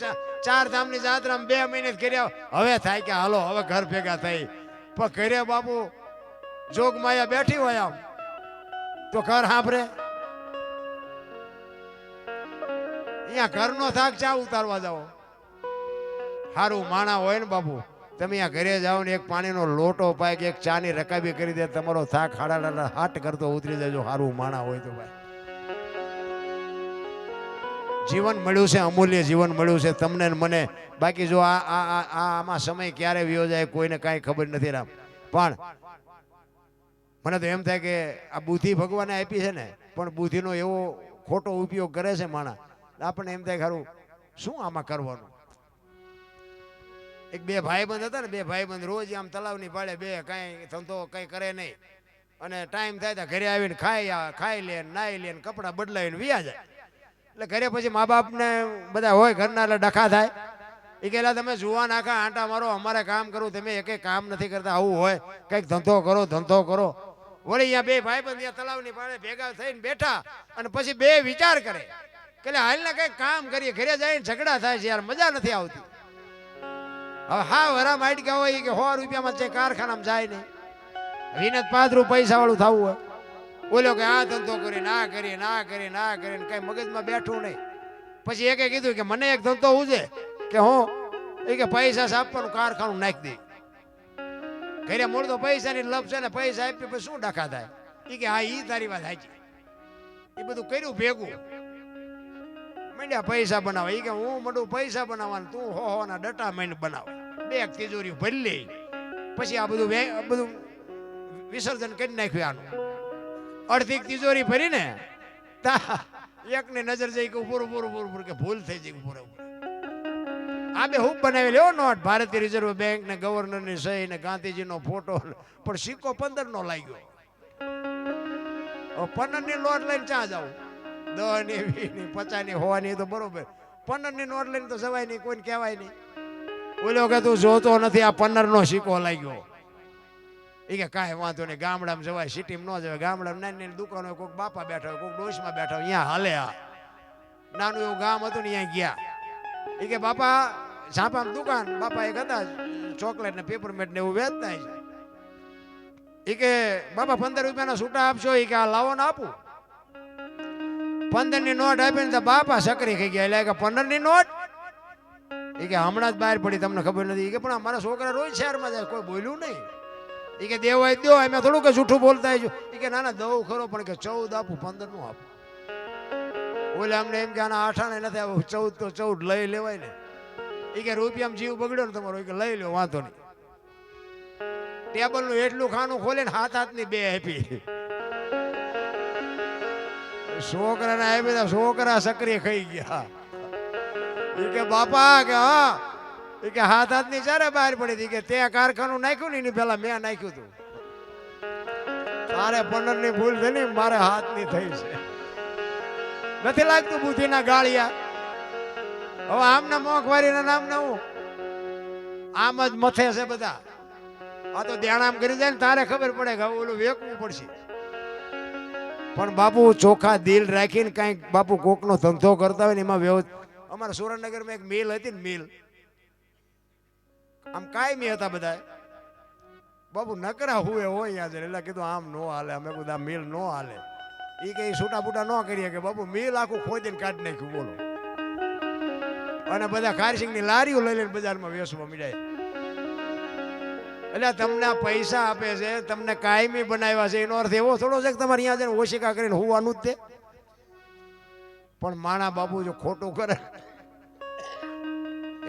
4 ધામની જાત્રામાં 2 મહિને કર્યા, હવે થાય કે હાલો હવે ઘર ભેગા થઈ. પણ ઘરે બાપુ જોગમાયા બેઠી હોય આમ તો ઘર સાંભળે, અહીંયા ઘરનો થાક ચા ઉતારવા જાઓ. સારું માણા હોય ને બાપુ, તમે અહીંયા ઘરે જાઓ ને એક પાણીનો લોટો પાય કે એક ચાની રકાબી કરી દે, તમારો થાક હાડા હાટ કરતો ઉતરી જાય. સારું માણા હોય તો ભાઈ જીવન મળ્યું છે, અમૂલ્ય જીવન મળ્યું છે તમને ને મને. બાકી જો આમાં સમય ક્યારે વ્યો જાય કોઈને કાંઈ ખબર નથી રામ. પણ મને તો એમ થાય કે આ બુદ્ધિ ભગવાને આપી છે ને, પણ બુદ્ધિનો એવો ખોટો ઉપયોગ કરે છે માણા, આપણને એમ થાય ખરું શું આમાં કરવાનું. એક 2 ભાઈબંધ હતા ને, 2 ભાઈબંધ રોજ આમ તલાવની પાડે, 2 કાંઈ ધંધો કંઈ કરે નહીં, અને ટાઈમ થાય તો ઘરે આવીને ખાઈ લે, નાઈ લે, કપડાં બદલાવીને વ્યા જાય. એટલે ઘરે પછી મા બાપને બધા હોય ઘરના, એટલે ડખા થાય. એ કહેલા તમે જુવા નાખા આંટા મારો, અમારે કામ કરવું, તમે એકે કામ નથી કરતા, આવું હોય કંઈક ધંધો કરો ધંધો કરો. વળી અહીંયા 2 ભાઈબંધ અહીંયા તલાવની પાડે ભેગા થઈને બેઠા, અને પછી 2 વિચાર કરે કે હાલ ને કંઈક કામ કરીએ. ઘરે જઈને ઝઘડા થાય છે યાર, મજા નથી આવતી. હવે હા વરા માટકા હોય કે 100 રૂપિયામાં છે કારખાનામાં જાય નહીં, વિનત 5 રૂપિયા પૈસા વાળું થવું હોય. બોલ્યો કે આ ધંધો કરી ના કરી ના કરી ના કરી, કઈ મગજમાં બેઠું નહીં. પછી એકે કીધું કે મને એક ધંધો ઉજે કે હું એ કે પૈસા આપવાનું કારખાનું નાખી દે. ઘરે મૂળ તો પૈસાની લપ છે ને, પૈસા આપી પછી શું ડખા થાય. એ કે હા ઈ તારી વાત સાચી. એ બધું કર્યું ભેગું, મંડ્યા પૈસા બનાવે. એ કે હું મંડું પૈસા બનાવવાનું, તું હો ના ડટા માંડ બનાવ. 2 તિજોરી ભરી લે. પછી આ બધું વિસર્જન કરી નાખ્યું આનું. અડધી તિજોરી ભરીને એકની નજર જઈ કે પૂરું પૂરું પૂરું પૂરું કે ભૂલ થઈ જાય પૂરું. આ 2 હુબ બનાવી લેવો નોટ, ભારતીય રિઝર્વ બેંક ને ગવર્નર ની સહી ને ગાંધીજીનો ફોટો, પણ સિક્કો 15 નો લાગ્યો. 15 ની નોટ લઈને ચા જાવ, 10 ની 20 ની 50 ની 100 ની તો બરોબર, 15 ની નોટ લઈને તો જવાય નહીં, કોઈને કહેવાય નહીં. બોલ્યો કે તું જોતો નથી, આ 15 નો સિક્કો લાગ્યો. એ કે કાંઈ વાંધો નહીં, ગામડામાં જવાય, સિટીમાં ન જવાય. ગામડામાં નાની નાની દુકાનો, કોઈક બાપા બેઠા હોય, કોઈક ડોશમાં બેઠા હોય, અહીંયા હાલે. આ નાનું એવું ગામ હતું ને, અહીંયા ગયા. એ કે બાપા ઝાપામાં દુકાન, બાપા એક હતા ચોકલેટ ને પેપરમેટ ને એવું વેચતા છે. એ કે બાપા 15 રૂપિયાના છૂટા આપશો? એ કે આ લાવો ને આપું. 15 ની નોટ આપીને તો બાપા સકરી ખાઈ ગયા. એટલે કે 15 ની નોટ? એ કે હમણાં જ બહાર પડી, તમને ખબર નથી. એ કે પણ અમારા છોકરા રોજ શહેરમાં જાય, કોઈ બોલ્યું નહીં. એ કે દેવાય દો, એમાં થોડું કે જૂઠું બોલતા હોય. એ કે ના ના દઉં ખરો, પણ કે 14 આપું, 15 નું આપું. બોલે અમને એમ કે આના 8 નથી આવું, 14 તો 14 લઈ લેવાય ને. એ કે રૂપિયામાં જીવ બગડ્યો ને તમારો, એ કે લઈ લો વાંધો નહીં. ટેબલ નું એટલું ખાનું ખોલે ને હાથની 2 આપી. છોકરાને આપી તો છોકરા સક્રિય ખાઈ ગયા. એ કે બાપા કે હા, એ કે હાથની ચારે બહાર પડી હતી. કે તે કારખાનું નાખ્યું ને એની પેલા મેં નાખ્યું હતું. તારે 15 ની ભૂલ થઈ ને, મારે હાથની થઈ છે. નથી લાગતું બુદ્ધિના ગાળિયા. હવે આમના મોંઘવારીના નામ ના હું આમ જ મથે છે બધા. આ તો ધ્યાન આમ કરી જાય ને તારે ખબર પડે કે ઓલું વેકવું પડશે. પણ બાપુ ચોખ્ખા દિલ રાખીને કાંઈક બાપુ કોકનો ધંધો કરતા હોય ને એમાં વ્યવસ્થિત. અમારા સુરેન્દ્રનગરમાં એક મિલ હતી ને, મિલ આમ કાયમી હતા બધા. બાપુ નકરા હુએ હોય યાદ એટલે કીધું આમ નો હાલે. અમે કીધું આ મિલ નો હાલે. એ કઈ છૂટા બૂટા ન કરીએ કે બાપુ મિલ આખું ખોદીને કાઢી નાખ્યું બોલો. અને બધા ખારસિંગની લારીઓ લઈ લઈને બજારમાં વેચવા મળ્યા. એટલે તમને પૈસા આપે છે, તમને કાયમી બનાવ્યા છે, એનો અર્થ એવો થોડો છે કે તમારે અહીંયા જઈને ઓશિકા કરીને હોવાનું જ તે. પણ માણા બાપુ જો ખોટું કરે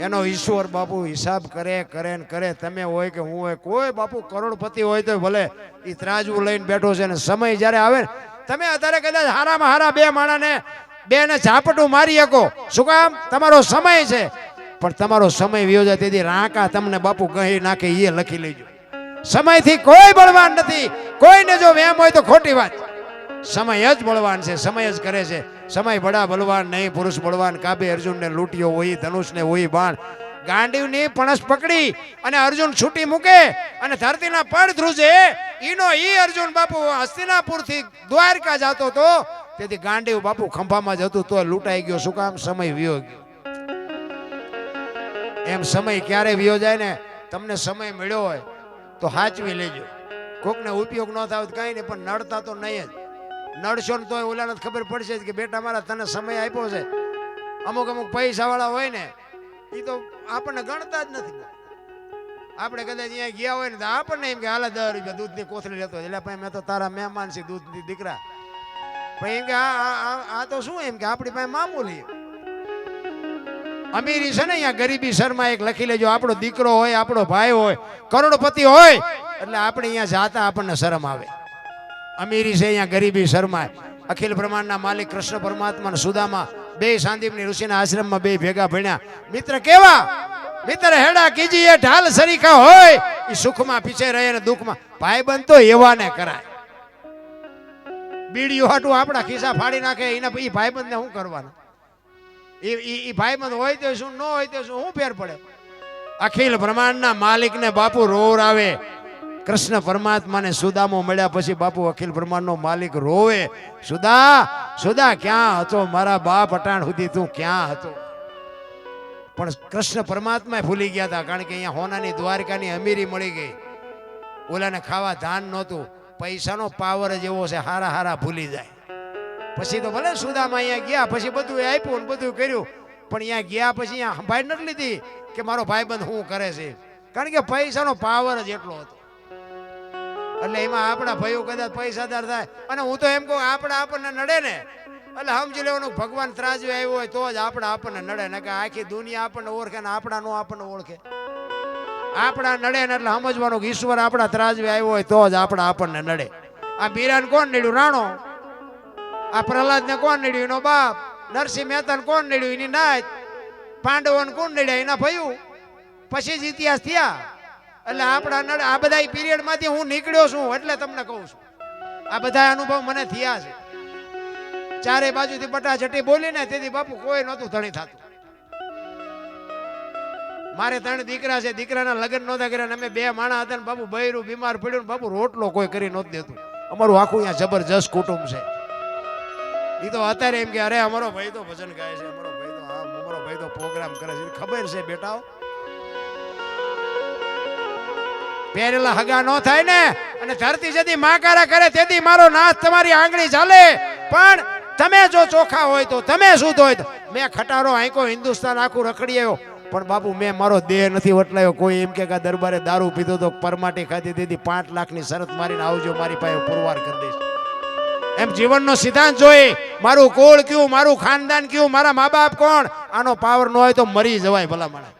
એનો ઈશ્વર બાપુ હિસાબ કરે કરે ને કરે. તમે હોય કે હું હોય, કોઈ બાપુ કરોડપતિ હોય તો ભલે એ ત્રાજવું લઈને બેઠો છે ને સમય જ્યારે આવે ને તમે અત્યારે કદાચ હારામાં હારા બે માણાને બે ને ઝાપટું મારી શકો. શું કામ? તમારો સમય છે. પણ તમારો સમય વિયો જાય તેથી રાંકા તમને બાપુ કહી નાખે એ લખી લેજો. સમયથી કોઈ બળવાન નથી. કોઈને જો વેમ હોય તો ખોટી વાત. સમય જ બળવાન છે, સમય જ કરે છે. સમય બડા બળવાન નહીં, પુરુષ બળવાન. કાબે અર્જુનને લૂંટ્યો હોય ધનુષને હોય બાણ. ગાંડીવની પણસ પકડી અને અર્જુન છૂટી મૂકે અને ધરતીના પડ ધ્રુજે ઈનો ઈ અર્જુન બાપુ હસ્તિનાપુરથી દ્વારકા જતો તો તેથી ગાંડીવ બાપુ ખંભામાં જ હતું તો લૂંટાઈ ગયો. શું કામ? સમય વિયો ગયો. એમ સમય ક્યારે વિયો જાય ને તમને સમય મળ્યો હોય તો સાચવી લેજો. કોકને ઉપયોગ ન થાય તો કઈ નહીં, પણ નડતા તો નહીં જ. નડશો ને તોય ઓલાને ખબર પડશે જ કે બેટા મારા તને સમય આપ્યો છે. અમુક અમુક પૈસા વાળા હોય ને એ તો આપણને ગણતા જ નથી. આપણે કદાચ અહીંયા ગયા હોય ને તો આપણને એમ કે હાલે 10 રૂપિયા દૂધની કોથળી લેતો એટલે ભાઈ મેં તો તારા મહેમાન છે દૂધની દીકરા. પણ એમ કે આ તો શું એમ કે આપણી પાસે મામૂલી અમીરી છે ને અહીંયા ગરીબી શર્મા એક લખી લેજો. આપણો દીકરો હોય, આપણો ભાઈ હોય, કરોડપતિ હોય એટલે આપણે અહીંયા જાતા આપણને શરમ આવે. અમીરી છે અહીંયા ગરીબી શર્મા. અખિલ બ્રહ્માંડના માલિક કૃષ્ણ પરમાત્મા સુદામા બે સાંદીપની ઋષિના આશ્રમમાં બે ભેગા ભણ્યા. મિત્ર કેવા? મિત્ર હેડા કીજીએ ઢાલ સરીખા હોય એ સુખમાં પીછે રહે ને દુઃખમાં. ભાઈબંધ તો એવાને કરાય. બીડીઓ હાટું આપણા ખિસ્સા ફાડી નાખે એના એ ભાઈબંધને શું કરવાનું? એ ભાઈબંધ હોય તો શું, ન હોય તો શું ફેર પડે? અખિલ બ્રહ્માંડના માલિકને બાપુ રોર આવે. કૃષ્ણ પરમાત્માને સુદામો મળ્યા પછી બાપુ અખિલ બ્રહ્માંડનો માલિક રોવે. સુદા ક્યાં હતો? મારા બાપ અટાણ સુધી તું ક્યાં હતો? પણ કૃષ્ણ પરમાત્મા ભૂલી ગયા હતા. કારણ કે અહીંયા હોનાની દ્વારકાની અમીરી મળી ગઈ. ઓલાને ખાવા ધાન નહોતું. પૈસાનો પાવર જ એવો છે, હારા હારા ભૂલી જાય. પછી તો ભલે સુદામા અહીંયા ગયા પછી બધું આપ્યું ને બધું કર્યું, પણ અહીંયા ગયા પછી અહીંયા સંભાળ નથી લીધી કે મારો ભાઈબંધ શું કરે છે. કારણ કે પૈસાનો પાવર જ એટલો હતો. એટલે એમાં આપણા ભાઈઓ કદાચ પૈસાદાર થાય અને હું તો એમ કહું આપણને નડે ને એટલે સમજી લેવાનું ભગવાન ત્રાજવે આવ્યો હોય તો જ આપણને નડે ને કે આખી દુનિયા આપણને ઓળખે ને આપણા નો આપણને ઓળખે. આપણા નડે ને એટલે સમજવાનું કે ઈશ્વર આપણા ત્રાજવે આવ્યો હોય તો જ આપણને નડે. આ બીરાને કોણ નડ્યું? રાણો. આ પ્રહલાદને કોણ નડ્યું? એનો બાપ. નરસિંહ મહેતાને કોણ નડ્યું? એની નાત. પાંડવોને કોણ નડ્યા? એના ભાઈઓ. પછી જ ઇતિહાસ થયા. એટલે આપણા નડે આ બધા પીરિયડ માંથી હું નીકળ્યો છું એટલે તમને કહું છું. આ બધા અનુભવ મને થયા છે. ચારે બાજુથી બટાચટી બોલીને તેથી બાપુ કોઈ નહોતું ધણી થતું. મારે 3 દીકરા છે, દીકરાના લગ્ન નહોતા કર્યા. અમે 2 માણા હતા ને બાપુ બૈરું બીમાર પડ્યું ને બાપુ રોટલો કોઈ કરી નહોતું દેતું. અમારું આખું અહીંયા જબરજસ્ત કુટુંબ છે. એ તો અત્યારે એમ કે અરે અમારો ભાઈ તો ભજન ગાય છે, અમારો ભાઈ તો અમારો ભાઈ તો પ્રોગ્રામ કરે છે. ખબર છે બેટાઓ, પહેરેલા હગા નો થાય ને અને ધરતી જતી માકારા કરે તેથી મારો નાથ તમારી આંગળી ચાલે. પણ તમે જો ચોખા હોય તો, તમે શુદ્ધ હોય તો. મેં ખટારો આંકો હિન્દુસ્તાન આખું રખડી આવ્યો પણ બાપુ મેં મારો દેહ નથી વટલાયો. કોઈ એમ કે દરબારે દારૂ પીધો તો પરમાટી ખાધી દીધી 5 લાખની શરત મારીને આવજો મારી પાસે પુરવાર કરી દઈશ. એમ જીવનનો સિદ્ધાંત જોઈ મારું કુળ કયું, મારું ખાનદાન કયું, મારા મા બાપ કોણ, આનો પાવર ન હોય તો મરી જવાય ભલા માણસ.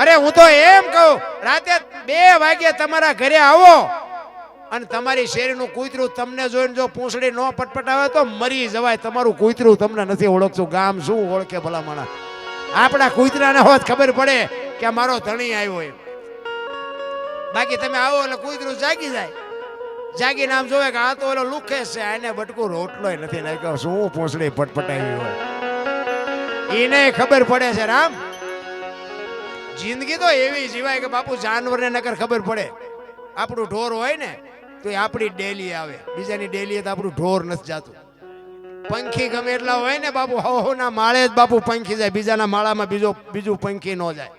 અરે હું તો એમ કહું રાતે 2 વાગે તમારા ઘરે આવો અને તમારી શેરીનું કૂતરું તમને જોઈને જો પૂંછડી ન પટપટાવે તો મરી જવાય. તમારું કૂતરું તમને નથી ઓળખતું, ગામ શું ઓળખે ભલા માણસ. આપણા કૂતરાને હોત ખબર પડે કે મારો ધણી આવ્યો એમ. બાકી તમે આવો એટલે કૂતરું જાગી જાય. જાગીને આમ જોવે કે આ તો ઓલો લુખે છે, આને બટકું રોટલો નથી નાખ્યો, શું પૂંછડી પટપટાવી હોય એને ખબર પડે છે. રામ જિંદગી તો એવી જીવાય કે બાપુ જાનવરને નકર ખબર પડે. આપણું ઢોર હોય ને તો એ આપણી ડેલી આવે, બીજાની ડેલી તો આપણું ઢોર નથી જાતું. પંખી ગમે એટલા હોય ને બાપુ, હો ના માળે જ બાપુ પંખી જાય, બીજાના માળામાં બીજું પંખી ન જાય.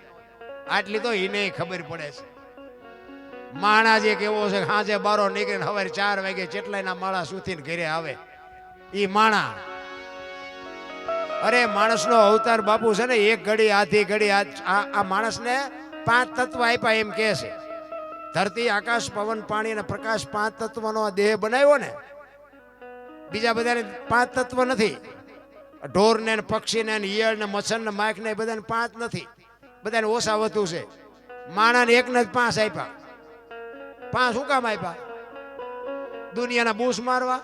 આટલી તો એને ખબર પડે છે. માણા જે કેવો છે, સાંજે બારો નીકળીને સવારે 4 વાગે જેટલાના માળા સુથીને ઘરે આવે ઈ માણા. અરે માણસનો અવતાર બાપુ છે ને, એક ઘડી આધી ઘડી આ માણસને 5 તત્વ આપ્યા એમ કહે છે. ધરતી, આકાશ, પવન, પાણી અને પ્રકાશ 5 તત્વનો આ દેહ બનાવ્યો ને. બીજા બધાને 5 તત્વ નથી. ઢોર ને પક્ષી ને ઈયળ ને મચ્છર ને માખ ને બધાને 5 નથી. બધાને ઓછા વધુ છે. માણાને એકને જ 5 આપ્યા. 5 શું કામ આપ્યા? દુનિયાના બૂસ મારવા,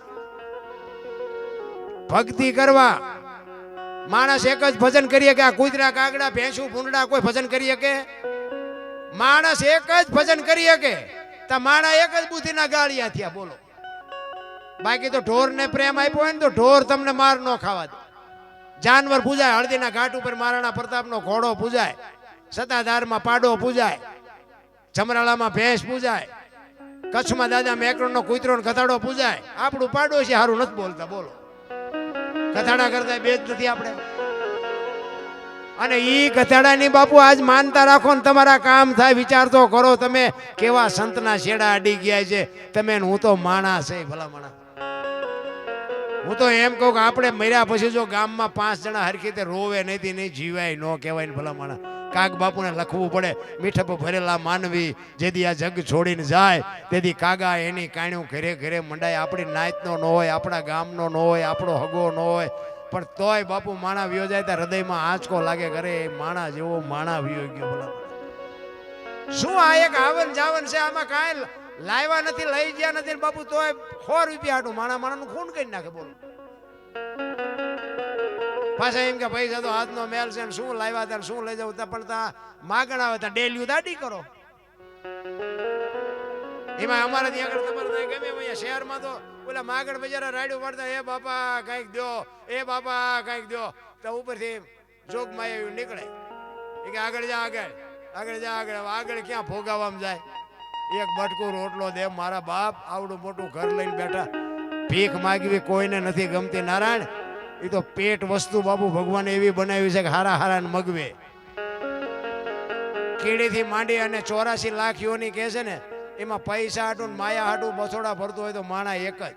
ભક્તિ કરવા. માણસ એક જ ભજન કરીએ કે આ કૂતરા કાગડા ભેંસું ભૂંડડા કોઈ ભજન કરીએ કે? માણસ એક જ ભજન કરીએ કે તા માણા એક જ બુદ્ધિના ગાળિયા થયા. બોલો. બાકી તો ઢોર ને પ્રેમ આપ્યો હોય ને તો ઢોર તમને માર ન ખાવા દે. જાનવર પૂજાય, હળદીના ઘાટ ઉપર મહારાણા પ્રતાપનો ઘોડો પૂજાય, સતાધારમાં પાડો પૂજાય, જમરાળામાં ભેંસ પૂજાય, કચ્છમાં દાદા મેકરણનો કૂતરો ને ગધાડો પૂજાય. આપણું પાડોશી હારું નથી બોલતા. બોલો. ગધાડા કરતા બે જ નથી આપણે. અને ઈ ગધાડાની બાપુ આજ માનતા રાખો ને તમારા કામ થાય. વિચાર તો કરો તમે કેવા સંતના છેડા અડી ગયા છે. તમે હું તો માણસ છે ભલા માણસ. હું તો એમ કહું કે આપણે મર્યા પછી જો ગામમાં 5 જણા હરખી રીતે રોવે નહીં જીવાય ન કહેવાય ને ભલા માણસ. કાગ બાપુને લખવું પડે, મીઠપ ભરેલા માનવી જેથી આ જગ છોડીને જાય તેથી કાગા એની કાણ્યું ઘરે ઘરે મંડાય. આપણી નાતનો ન હોય, આપણા ગામનો ન હોય, આપણો હગો ન હોય, પણ તોય બાપુ માણા વિયો જાય ત્યાં હૃદયમાં આંચકો લાગે. ઘરે માણા જેવો માણા વિયો ગયો ભલા. શું આ એક આવન જાવન છે? આમાં કાંઈ લાવ્યા નથી, લઈ ગયા નથી બાપુ, તોય 100 રૂપિયા હાટું માણાનું ખૂન કરી નાખે. બોલો. પાછા એમ કે પૈસા તો હાથનો મેલ છે, શું લાવ્યા હતા શું લઈ જવું, પણ ત્યાં માગણ આવે ત્યાં ડેલ્યુ દાડી કરો. એમાં અમારે ત્યાં આગળ તમારે ત્યાં ગમે અહીંયા શહેરમાં તો ઓલા માગણ બજારા રાડ્યું પડતા, એ બાપા કંઈક દો, એ બાપા કંઈક દો. તો ઉપરથી જોગમાં એવું નીકળે એ કે આગળ જા, આગળ આગળ જા, આગળ ક્યાં ભોગાવામાં જાય? એક બટકું રોટલો દે. મારા બાપ આવડું મોટું ઘર લઈને બેઠા. ભીખ માગવી કોઈને નથી ગમતી નારાયણ. એ તો પેટ વસ્તુ બાપુ ભગવાને એવી બનાવી છે કે હારા હારાને મગવે. કીડીથી માંડી અને 84 લાખ યોની કહે છે ને, એમાં પૈસા હાટું માયા હાટું બસોડા ભરતો હોય તો માણા એક જ.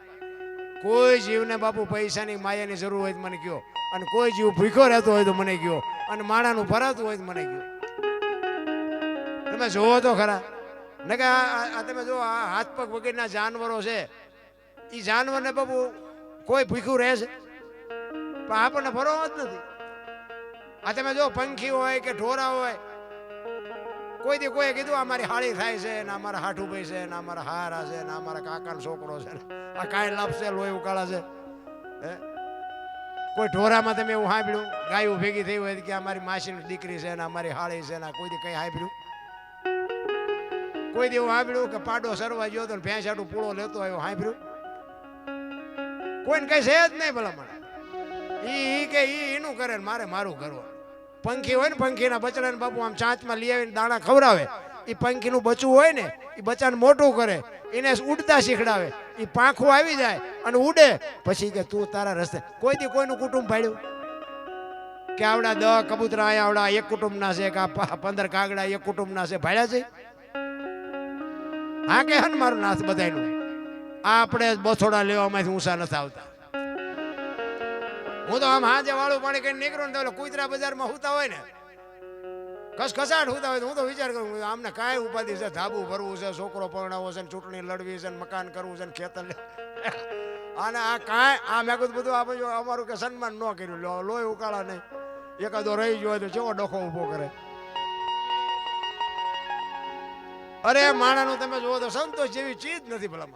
કોઈ જીવને બાપુ પૈસાની માયાની જરૂર હોય તો મને કયો, અને કોઈ જીવ ભૂખ્યો રહેતો હોય તો મને કયો, અને માણાનું ભરાતું હોય તો મને કયો. તમે જોવો તો ખરા ને કે આ તમે જો આ હાથ પગ વગરના જાનવરો છે, એ જાનવરને બાપુ કોઈ ભૂખ્યું રહે છે? પણ આપણને ભરવો જ નથી. આ તમે જો પંખી હોય કે ઢોરા હોય, કોઈ દી કોઈ કીધું અમારી હાળી થાય છે ને અમારા હાઠુભાઈ છે ને અમારા હારા છે ને અમારા કાકાનો છોકરો છે ને આ કાંઈ લાભશે લોહી ઉકાળા છે? કોઈ ઢોરામાં તમે એવું સાંભળ્યું ગાયું ભેગી થઈ હોય કે અમારી માસીની દીકરી છે ને અમારી હાળી છે ને કોઈ દી કઈ સાંભળ્યું? કોઈ દી એવું સાંભળ્યું કે પાડો સરવા ગયો તો ભેંસ હાટું પૂળો લેતો આવ્યો? સાંભળ્યું? કોઈને કઈ છે જ નહીં ભલા મને. ઈ કે એનું કરે ને મારે મારું કરવું. પંખી હોય ને, પંખીના બચડાને બાપુ આમ ચાંચમાં લઈ આવીને દાણા ખવડાવે. એ પંખીનું બચ્ચું હોય ને, એ બચ્ચાને મોટું કરે, એને ઉડતા શીખડાવે. એ પાંખું આવી જાય અને ઉડે. પછી કે તું તારા રસ્તે. કોઈ દી કોઈનું કુટુંબ ભાડ્યું કે આવડા 10 કબૂતરા અહીંયા આવડા એક કુટુંબના છે કે 15 કાગડા એક કુટુંબના છે? ભાડ્યા છે? હા કે હન મારું નાથ બધાયનું. આપણે બસોડા લેવામાંથી ઊંચા નથી આવતા. હું તો આમ હાજે વાળું પાણી કઈ નીકળું ને તો કુતરા બજારમાં હુતા હોય ને, ખસખસાટ હુતા હોય તો હું તો વિચાર કરું આમને કાંઈ ઉપાધિ છે? ધાબુ ભરવું છે, છોકરો પરણાવવો છે, ચૂંટણી લડવી છે, મકાન કરવું છે, ખેતર અને આ કાંઈ આ મેં કીધું બધું આપણે અમારું કે સન્માન ન કર્યું, લોહી ઉકાળા નહીં. એકાદો રહી ગયો તો કેવો ડખો ઉભો કરે. અરે માણાનું તમે જુઓ તો સંતોષ જેવી ચીજ નથી ભલા.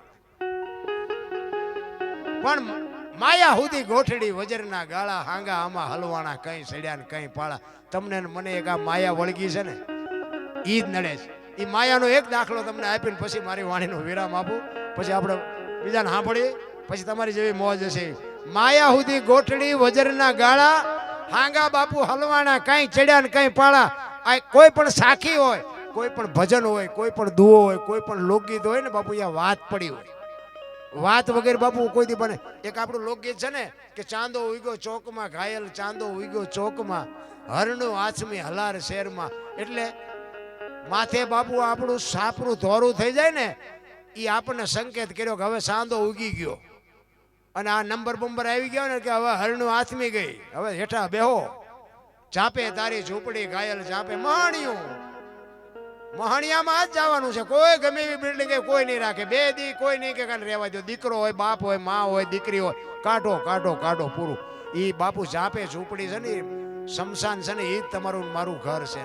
પણ માયા સુધી ગોઠડી વજરના ગાળા, હાંગા આમાં હલવાણા, કઈ સડ્યા ને કઈ પાળા. તમને મને એક આ માયા વળગી છે ને, ઈ જ નડે છે. એ માયાનો એક દાખલો તમને આપીને પછી મારી વાણીનો વિરામ આપું, પછી આપણે બીજાને સાંભળીએ, પછી તમારી જેવી મોજ હશે. માયા સુધી ગોઠડી વજરના ગાળા, હાંગા બાપુ હલવાણા, કઈ ચડ્યા ને કઈ પાળા. આ કોઈ પણ સાખી હોય, કોઈ પણ ભજન હોય, કોઈ પણ દુઓ હોય, કોઈ પણ લોકગીત હોય ને બાપુ, અહીંયા વાત પડી હોય. વાત વગેરે બાપુ કોઈ દી બને. એક આપણું લોકગીત છે ને કે ચાંદો ઉગ્યો ચોકમાં, ઘાયલ ચાંદો ઉગ્યો ચોકમાં, હરણું આછમી હલાર શેરમાં. એટલે માથે બાપુ આપણું સાપરું ધોરું થઈ જાય ને એ આપણને સંકેત કર્યો કે હવે સાંધો ઉગી ગયો અને આ નંબર બંબર આવી ગયો ને કે હવે હરણું આથમી ગઈ, હવે હેઠા બેહો. ચાપે તારી ઝૂંપડી ઘાયલ ચાપે મહાણિયું, મહાણિયામાં જ જવાનું છે. કોઈ ગમે એવી બિલ્ડિંગ કોઈ નહીં રાખે, 2 દી કોઈ નહીં કે કાંઈ રહેવા દો. દીકરો હોય, બાપ હોય, માં હોય, દીકરી હોય, કાઢો કાઢો કાઢો પૂરું. એ બાપુ ચાપે ઝૂંપડી છે ને, શમશાન છે ને, એ જ તમારું મારું ઘર છે.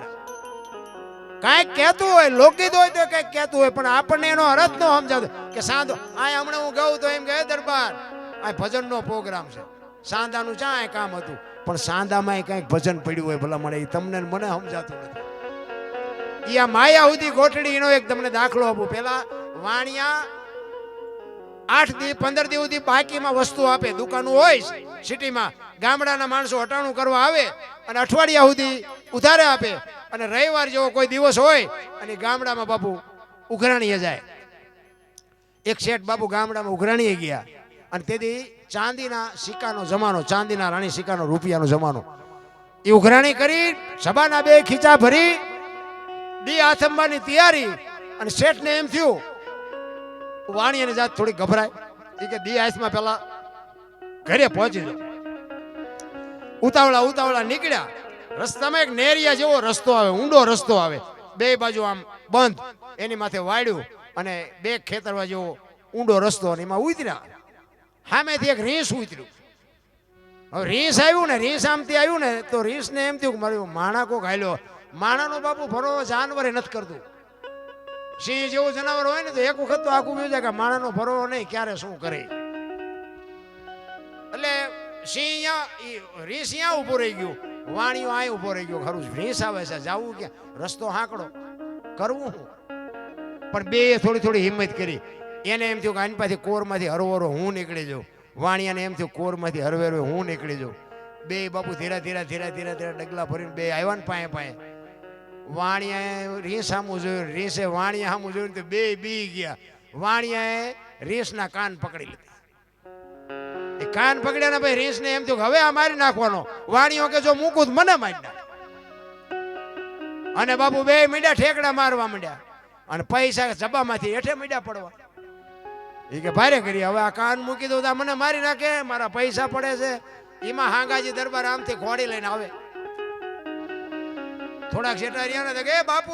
કાંઈક કહેતું હોય, લોકગીત હોય તો કંઈક કહેતું હોય, પણ આપણને એનો અર્થ ન સમજાતો કે સાંધો આ હમણાં હું ગાઉં તો એમ કહે દરબાર આ ભજનનો પ્રોગ્રામ છે. સાંધાનું ચાય કામ હતું, પણ સાંધામાં કંઈક ભજન પડ્યું હોય ભલા મળે, એ તમને મને સમજાતું નથી. આ માયા સુધી ગોઠડી એનો એક તમને દાખલો આપું. પેલા વાણિયા 8 દી 15 દી સુધી બાકીમાં વસ્તુ આપે. દુકાનો હોય સિટીમાં, ગામડાના માણસો હટાણું કરવા આવે અને અઠવાડિયા સુધી ઉધારે આપે. અને રવિવાર જેવો કોઈ દિવસ હોય અને ગામડામાં બાપુ ઉઘરાણીએ જાય. એક શેઠ બાપુ ગામડામાં ઉઘરાણીએ ગયા અને તેથી ચાંદીના સિક્કાનો જમાનો, ચાંદીના રાણી સિક્કાનો રૂપિયાનો જમાનો. એ ઉઘરાણી કરી સભાના 2 ખીચા ભરી દી આથમવાની તૈયારી. અને શેઠને એમ થયું, વાણિયાની જાત થોડી ગભરાય, એ કે દી આથમાં પેલા ઘરે પહોંચી જાઓ. ઉતાવળા નીકળ્યા. રસ્તામાં એક નેરિયા જેવો રસ્તો આવે, ઊંડો રસ્તો આવે, 2 બાજુ આમ બંધ, એની માથે વાડ્યું અને 2 ખેતરવા જેવો ઊંડો રસ્તો, અને એમાં ઉતર્યા. સામેથી એક રીંછ ઉતર્યું. હવે રીંછ આવ્યું ને, રીંછ આમથી આવ્યું ને, તો રીંછને એમ થયું કે મારું માણા કોક હાલ્યો. માણાનો બાપુ ભરો જાનવરે નથી કરતું. સિંહ જેવું જનાવર હોય ને તો એક વખત તો આખું બીજું કે માણાનો ભરો નહીં, ક્યારે શું કરે. એટલે સિંહ રીંછ અહીંયા ઉભો રહી ગયું, વાણિયો અહીં ઉભો રહી ગયો. ખરું રીંછ આવે છે, જાવું ક્યાં, રસ્તો હાંકડો, કરવું શું? પણ 2 થોડી હિંમત કરી. એને એમ થયું કે આની પાછી કોરમાંથી હરવરો હું નીકળી જાઉં. વાણિયાને એમ થયું કોરમાંથી હરવેરો હું નીકળી જાઉં. 2 બાપુ ધીરા ડગલા ભરીને 2 આવ્યા ને પાએ. વાણિયાએ રીંછ સામું જોયું, રીંછે વાણિયા સામું જોયું તો 2 બી ગયા. વાણિયાએ રીંછના કાન પકડી લીધા. એ કાન પકડ્યા ને ભાઈ રીંછને એમ થયું કે હવે આ મારી નાખવાનો. વાણિયો કે જો મૂકું તો મને મારી નાખ. અને બાપુ 2 મીંડા ઠેકડા મારવા માંડ્યા અને પૈસા જબામાંથી હેઠે મીંડા પડવા. એ કે ભારે કરી, હવે આ કાન મૂકી દઉં તો મને મારી નાખે, મારા પૈસા પડે છે. એમાં હાંગાજી દરબાર આમથી ઘોડી લઈને આવે. થોડાક શેઠા રહ્યા ને કે બાપુ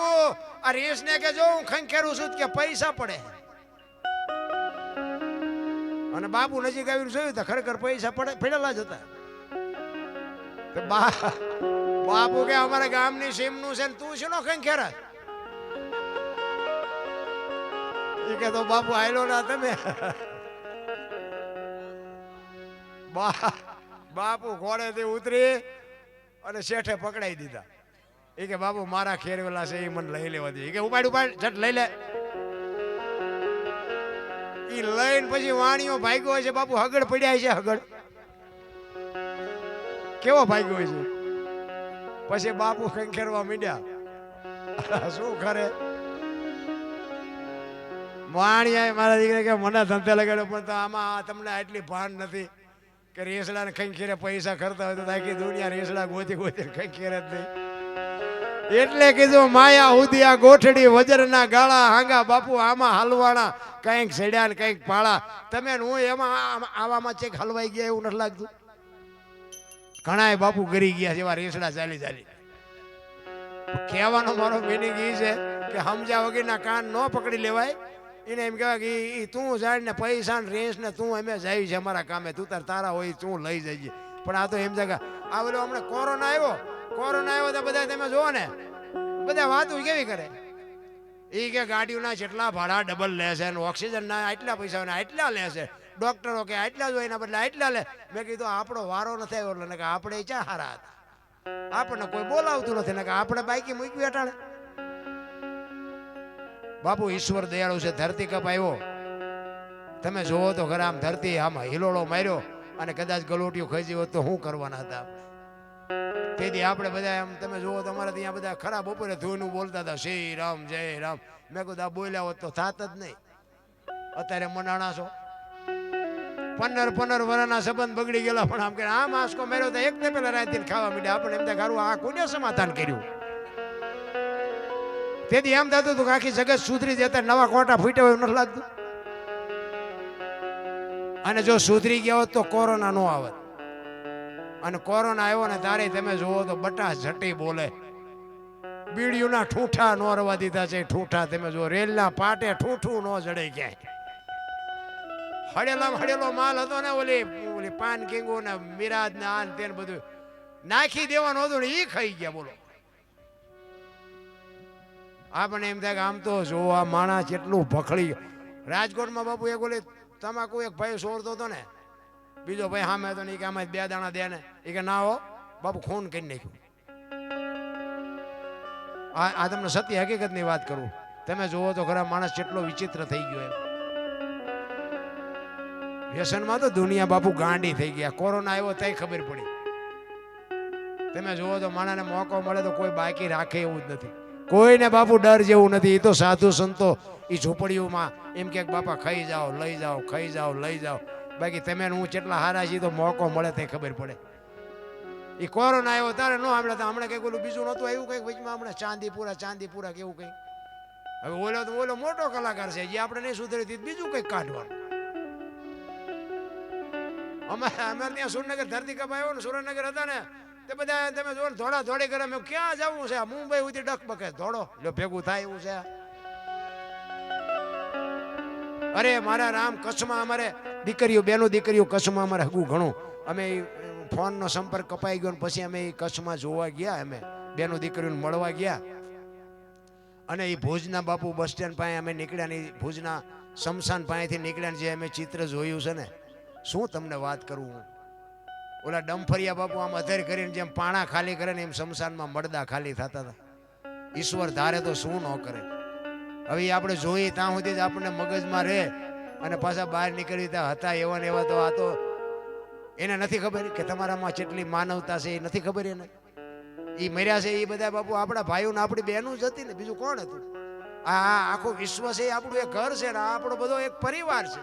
આ રીંછને કે જો હું ખંખેરું છું કે પૈસા પડે. અને બાપુ નજીક આવીને જોયું તો ખરેખર પૈસા પડેલા જ હતા. બાપુ કે અમારા ગામની સીમનું છે ને તું શેનો ખંખેરા? એ કે તો બાપુ આયલો ના તમે. બાપુ ઘોડેથી ઉતરી અને શેઠે પકડાઈ દીધા. એ કે બાપુ મારા ખેરવેલા છે એ મને લઈ લેવા દે. કે ઉપાડ ઝટ લઈ લે. એ લઈને પછી વાણિયો ભાગ્યો હોય છે બાપુ, હગડ પડ્યા છે. હગડ કેવો ભાગ્યો હોય છે. પછી બાપુ ખંખેરવા માંડ્યા. શું કરે વાણિયા મારા દીકરા કે મને ધંધે લગાડ્યો, પણ તો આમાં તમને આટલી ભાન નથી કે રેસડા ને ખંખેરે પૈસા કરતા હોય તો આખી દુનિયા રેસડા ગોતી ખંખેરે જ નહીં. એટલે કીધું માયા હુદી આ ગોઠડી વજરના ગાળા હાંગા બાપુ આમાં હલવાણા, કંઈક સેડ્યા ને કંઈક પાળા. તમે હું એમાં આવામાં ચેક હલવાઈ ગયા એવું નથી લાગતું? ઘણાય બાપુ ગરી ગયા જેવા રેસડા ચાલી. કહેવાનો મારો મિનિંગ એ છે કે સમજ્યા વગરના કાન ન પકડી લેવાય. એને એમ કહેવાય કે તું જાણ ને પૈસા ને રેસ ને તું અમે જાય છે અમારા કામે, તું તારા હોય તું લઈ જઈએ. પણ આ તો એમ જગા આ પેલો હમણાં કોરોના આવ્યો તો બધા તમે જુઓ ને બધા વાતો કેવી કરે. એ કે ગાડીઓના જેટલા ભાડા ડબલ લે છે, ઓક્સિજનના આટલા પૈસા આટલા લે છે, ડોક્ટરો કે આટલા જ હોય એના બદલે આટલા લે. મેં કીધું આપણો વારો નથી આવ્યો એટલે કે આપણે ક્યાં હારા હતા, આપણને કોઈ બોલાવતું નથી ને કે આપણે બાઈકી મૂકવી અટાણે. બાપુ ઈશ્વર દયાળુ છે. ધરતી કપ આવ્યો તમે જોવો તો ખરા, આમ ધરતી આમ હિલોળો માર્યો અને કદાચ ગલોટિયું ખસી હોત તો શું કરવાના હતા. તેથી આપણે બધા એમ તમે જુઓ તો અમારે ત્યાં બધા ખરા બપોરે ધોઈનું બોલતા હતા, શ્રી રામ જય રામ. મેં કીધું આ બોલ્યા હોત તો થાત જ નહીં. અત્યારે મનાણા છો 15 વર્ષના સંબંધ બગડી ગયેલા, પણ આમ કે આ માસ્કો મેળ્યો તો એક ને પેલા રાતે ખાવા માંડ્યા. આપણે એમ થાય આ કોને સમાધાન કર્યું. તેથી એમ થતું હતું કે આખી જગત સુધરી જતા નવા કોટા ફૂટ્યા હોય નથી લાગતું. અને જો સુધરી ગયા હોત તો કોરોના નો આવત. અને કોરોના આવ્યો ને તારે તમે જુઓ તો બટા ઝટી બોલે. બીડીઓના ઠૂઠા નો રવા દીધા છે. ઠૂઠા તમે જો રેલના પાટે ઠૂઠું નો જડે ક્યાંય. હળેલો માલ હતો ને ઓલી પાન કિંગો ને મિરાજ ને આન તેન બધું નાખી દેવાનું હતું ને ઈ ખાઈ ગયા. બોલો આપણને એમ થાય કે આમ તો જો આ માણસ એટલું ભખડી. રાજકોટમાં બાપુ એક ઓલી તમાકુ એક ભાઈ સોરતો હતો ને, બીજો ભાઈ સામે હતો ને કે આમાં 2 દાણા દે ને, એ કે ના હો બાપુ ખૂન કરી નાખ્યું. આ તમને સત્ય હકીકતની વાત કરું. તમે જુઓ તો ખરા માણસ કેટલો વિચિત્ર થઈ ગયો. એમ વ્યસનમાં તો દુનિયા બાપુ ગાંડી થઈ ગયા. કોરોના આવ્યો તઈ ખબર પડી. તમે જુઓ તો માણસને મોકો મળે તો કોઈ બાકી રાખે એવું જ નથી. કોઈને બાપુ ડર જેવું નથી. એ તો સાધુ સંતો એ ઝૂંપડીઓમાં એમ કે બાપા ખાઈ જાઓ લઈ જાઓ, ખાઈ જાઓ લઈ જાઓ. બાકી તમે હું કેટલા હારા છીએ તો મોકો મળે તે ખબર પડે. એ કોરોના આવ્યો તારે નો આપણે તો હમણાં કંઈક ઓલું બીજું નહોતું આવ્યું કંઈક વચમાં હમણાં ચાંદીપુરા કેવું કંઈક. હવે ઓલો મોટો કલાકાર છે જે આપણે નહીં સુધરી હતી બીજું કંઈક કાઢવાનું. અમે ત્યાં સુરનગર ધરતી કપ આવ્યો ને સુરેન્દ્રનગર હતા ને તે બધા તમે જો ધોળા ધોળી કરે. મેં ક્યાં જવું છે મુંબઈ સુધી ડકબકે ધોળો લો ભેગું થાય એવું છે. અરે મારા રામ કચ્છમાં અમારે બેનો દીકરીઓ કચ્છમાં અમારે હગું ઘણું. અમે ફોનનો સંપર્ક કપાઈ ગયો ને પછી અમે કચ્છમાં જોવા ગયા. અમે બેનો દીકરીઓને મળવા ગયા અને એ ભુજના બાપુ બસ સ્ટેન્ડ પાસે અમે નીકળ્યા ને ભુજના શમશાન પાસેથી નીકળ્યા ને જે અમે ચિત્ર જોયું છે ને શું તમને વાત કરું. ઓલા ડમફરિયા બાપુ આમ અધર કરીને જેમ પાણા ખાલી કરે ને એમ શમશાનમાં મળદા ખાલી થતા હતા. ઈશ્વર ધારે તો શું ન કરે. હવે આપણે જોઈએ ત્યાં સુધી જ આપણને મગજમાં રહે અને પાછા બહાર નીકળી ત્યાં હતા એવા ને એવા. તો આ તો એને નથી ખબર કે તમારામાં કેટલી માનવતા છે. એ નથી ખબર એને. એ મર્યા છે એ બધા બાપુ આપણા ભાઈઓ ને આપણી બહેનો જ હતી ને, બીજું કોણ હતું. આ આખું વિશ્વ છે એ આપણું એક ઘર છે ને આપણો બધો એક પરિવાર છે.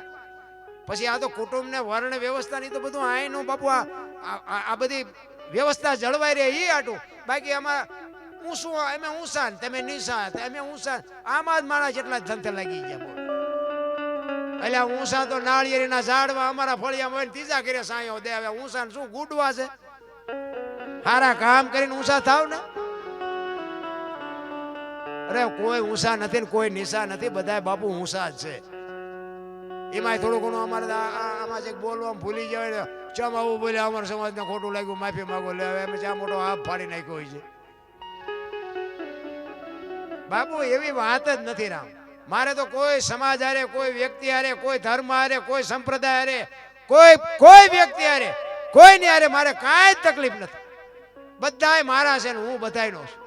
પછી આ તો કુટુંબ ને વર્ણ વ્યવસ્થા ની તો બધું આયનું બાપુ આ બધી વ્યવસ્થા જળવાઈ રહે એ આટું. બાકી આમાં હું શું અમે ઊંસા તમે નીસા અમે ઊંસા આમાં જ માણસ જેટલા ધંધે લાગી ગયા. એટલે ઊંસા તો નાળિયેરીના ઝાડવા અમારા ફળિયામાં હોય ત્રીજા કરે સાયો દે. હવે ઊંસા શું ગુડવા છે. સારા કામ કરીને ઊંસા થાવ ને. અરે કોઈ ઊંસા નથી ને કોઈ નિશા નથી. બધા બાપુ ઊંસા જ છે. એમાં થોડું ઘણું અમારે આમાં જે બોલવા ભૂલી જાય ચમ આવું બોલ્યા અમારા સમાજને ખોટું લાગ્યું માફી માંગો. લે હવે અમે જ્યાં મોટો હાફ ફાડી નાખ્યો હોય છે બાપુ. એવી વાત જ નથી રામ. મારે તો કોઈ સમાજ હારે, કોઈ વ્યક્તિ હારે, કોઈ ધર્મ હારે, કોઈ સંપ્રદાય હારે, કોઈ વ્યક્તિ હારે, કોઈની હારે મારે કાંઈ તકલીફ નથી. બધાય મારા છે ને હું બધાયનો છું.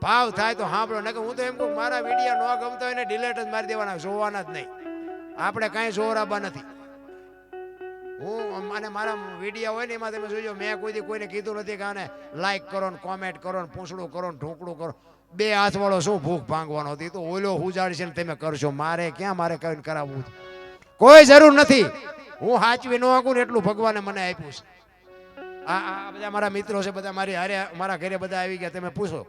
ભાવ થાય તો સાંભળો. ને હું તો એમ કહું મારા વિડીયો ન ગમતો હોય ને ડિલેટ જ મારી દેવાના, જોવાના જ નહીં. આપણે કાંઈ જોરાબા નથી. હું અને મારા વિડીયો હોય ને એમાં તમે જોજો મેં કોઈને કીધું નથી કે આને લાઈક કરો ને કોમેન્ટ કરો ને પૂછડું કરો ને ઢોકળું કરો. 2 હાથ વાળો શું ભૂખ ભાંગવાનો હતી તો ઓલો ઉજાડ છે ને તમે કરશો. મારે ક્યાં મારે કઈ કરાવવું કોઈ જરૂર નથી. હું સાચવી ન આકું ને એટલું ભગવાને મને આપ્યું છે. આ બધા મારા મિત્રો છે બધા મારી હારે મારા ઘરે બધા આવી ગયા. તમે પૂછો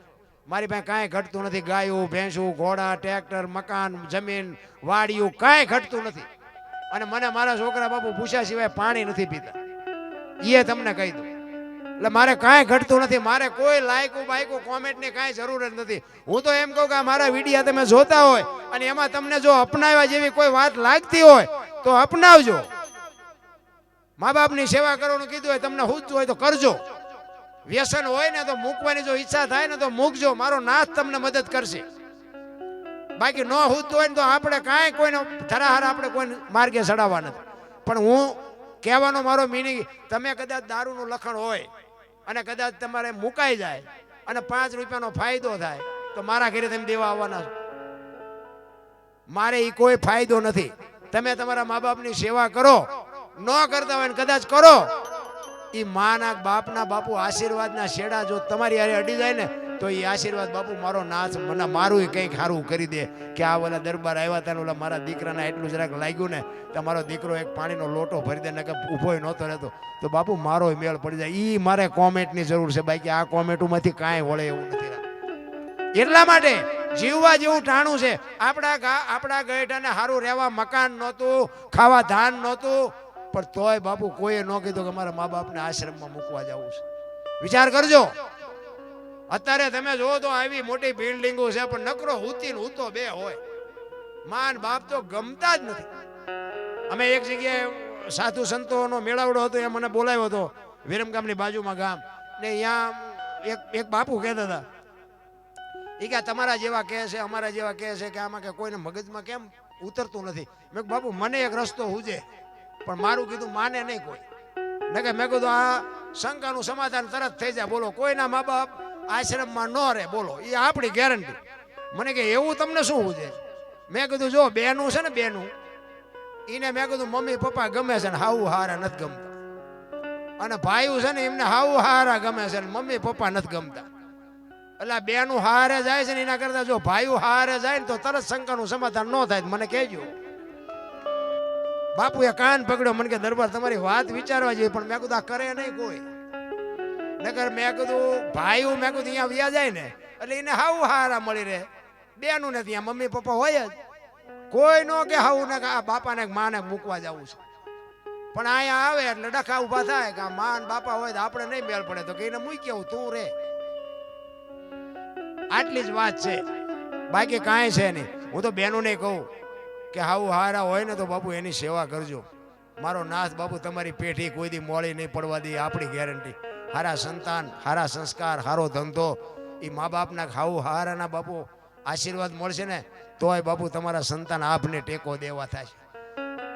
મારી પાસે કાંઈ ઘટતું નથી. ગાયું ભેંસું ઘોડા ટ્રેક્ટર મકાન જમીન વાડીયું કાંઈ ઘટતું નથી. અને મને મારા છોકરા બાપુ પૂછ્યા સિવાય પાણી નથી પીતા. એ તમને કહી દઉં. એટલે મારે કાંઈ ઘટતું નથી. મારે કોઈ લાયકું બાયકું કોમેન્ટની કાંઈ જરૂર જ નથી. હું તો એમ કહું કે મારા વિડીયો તમે જોતા હોય અને એમાં તમને જો અપનાવ્યા જેવી કોઈ વાત લાગતી હોય તો અપનાવજો. મા બાપની સેવા કરવાનું કીધું હોય તમને સૂચતું હોય તો કરજો. વ્યસન હોય ને તો મૂકવાની જો ઈચ્છા થાય ને તો મૂકજો. મારો નાથ તમને મદદ કરશે. બાકી ન સૂચતું હોય ને તો આપણે કાંઈ કોઈને ધરાહાર આપણે કોઈ માર્ગે ચડાવવા નથી. પણ હું કહેવાનો મારો મિનિંગ તમે કદાચ દારૂનું લખણ હોય અને કદાચ તમારે મુકાઈ જાય અને 5 રૂપિયાનો ફાયદો થાય તો મારા ઘરે તમે દેવા આવવાના છો. મારે એ કોઈ ફાયદો નથી. તમે તમારા મા બાપની સેવા કરો. ન કરતા હોય ને કદાચ કરો. એ માના બાપના બાપુ આશીર્વાદના શેડા જો તમારી હારે અડી જાય ને તો એ આશીર્વાદ બાપુ મારો નાથ મને મારું કંઈક સારું કરી દે કે આ ઓલા દરબાર આવ્યા હતા ને ઓલા મારા દીકરાના એટલું જરાક લાગ્યું ને તો મારો દીકરો એક પાણીનો લોટો ભરી દે ને કે ઊભો નહોતો રહેતો તો બાપુ મારો મેળ પડી જાય. એ મારે કોમેન્ટની જરૂર છે. બાકી આ કોમેન્ટોમાંથી કાંઈ વળે એવું નથી. એટલા માટે જીવવા જેવું ટાણું છે. આપણા ગઈઢાને સારું રહેવા મકાન નહોતું, ખાવા ધાન નહોતું, પણ તોય બાપુ કોઈએ ન કીધું કે મારા મા બાપને આશ્રમમાં મૂકવા જવું છે. વિચાર કરજો. અત્યારે તમે જોવો તો આવી મોટી બિલ્ડિંગો છે, પણ નકરો હુતી ને હુતો બે હોય. માન બાપ તો ગમતા જ નથી. અમે એક જગ્યાએ સાધુ સંતોનો મેળાવડો હતો, એ મને બોલાવ્યો હતો વિરમગામની બાજુમાં ગામ, ને અહીંયા એક બાપુ કહેતા હતા, એ કે તમારા જેવા કહે છે, અમારા જેવા કહે છે કે આમાં કે કોઈને મગજમાં કેમ ઉતરતું નથી. મેં કીધું બાપુ મને એક રસ્તો હુજે, પણ મારું કીધું માને નહીં કોઈ. ને કે મેં કીધું આ શંકાનું સમાધાન તરત થઈ જાય. બોલો કોઈના મા બાપ આશ્રમમાં ન રહે, બોલો એ આપણી ગેરંટી. મને કે એવું તમને શું હુજે? મેં કીધું જો બેનું છે ને, બેનું એને મેં કીધું મમ્મી પપ્પા ગમે છે ને હાવું હારા નથી ગમતા, અને ભાઈઓ છે ને એમને હાવું હારા ગમે છે ને મમ્મી પપ્પા નથી ગમતા. એટલે બેનું હારે જાય છે ને એના કરતા જો ભાઈઓ હારે જાય ને તો તરત શંકાનું સમાધાન ન થાય. મને કહેજો. બાપુએ કાન પકડ્યો, મને કે દરબાર તમારી વાત વિચારવા જોઈએ, પણ મેં કીધું આ કરે નહીં કોઈ. નકર મેં કીધું ભાઈઓ મેં કીધું અહીંયા વ્યા જાય ને એટલે એને હાવું હારા મળી રહે. બેનું ને ત્યાં મમ્મી પપ્પા હોય જ, કોઈ નો કે હાવું ને આ બાપાને માને મૂકવા જવું છે. પણ અહીંયા આવે એટલે ડખા ઉભા થાય કે આ માન બાપા હોય તો આપણે નહીં મેળ પડે, તો કે એને મૂકી આવું તું રે. આટલી જ વાત છે, બાકી કાંઈ છે નહીં. હું તો બેનું નહીં કહું કે હાવું હારા હોય ને તો બાપુ એની સેવા કરજો. મારો નાથ બાપુ તમારી પેઢી કોઈ દી મોડી નહીં પડવા દે, આપણી ગેરંટી. હારા સંતાન, હારા સંસ્કાર, હારો ધંધો, એ મા બાપના હાવું હારાના બાપુ આશીર્વાદ મળશે ને તોય બાપુ તમારા સંતાન આપને ટેકો દેવા થાય છે.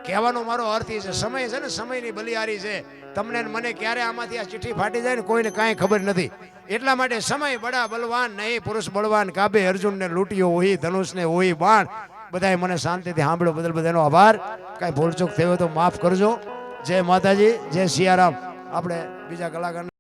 કહેવાનો મારો અર્થ એ છે, સમય છે ને સમયની બલિહારી છે. તમને મને ક્યારે આમાંથી આ ચિઠ્ઠી ફાટી જાય ને કોઈને કાંઈ ખબર નથી. એટલા માટે સમય બડા બલવાન નહીં, પુરુષ બળવાન કાબે અર્જુનને લૂંટ્યો હોય, ધનુષને હોય બાણ. બધાએ મને શાંતિથી સાંભળ્યો બદલ બધાનો આભાર. કાંઈ ભૂલચૂક થયો તો માફ કરજો. જય માતાજી, જય સિયારામ. આપણે બીજા કલાકાર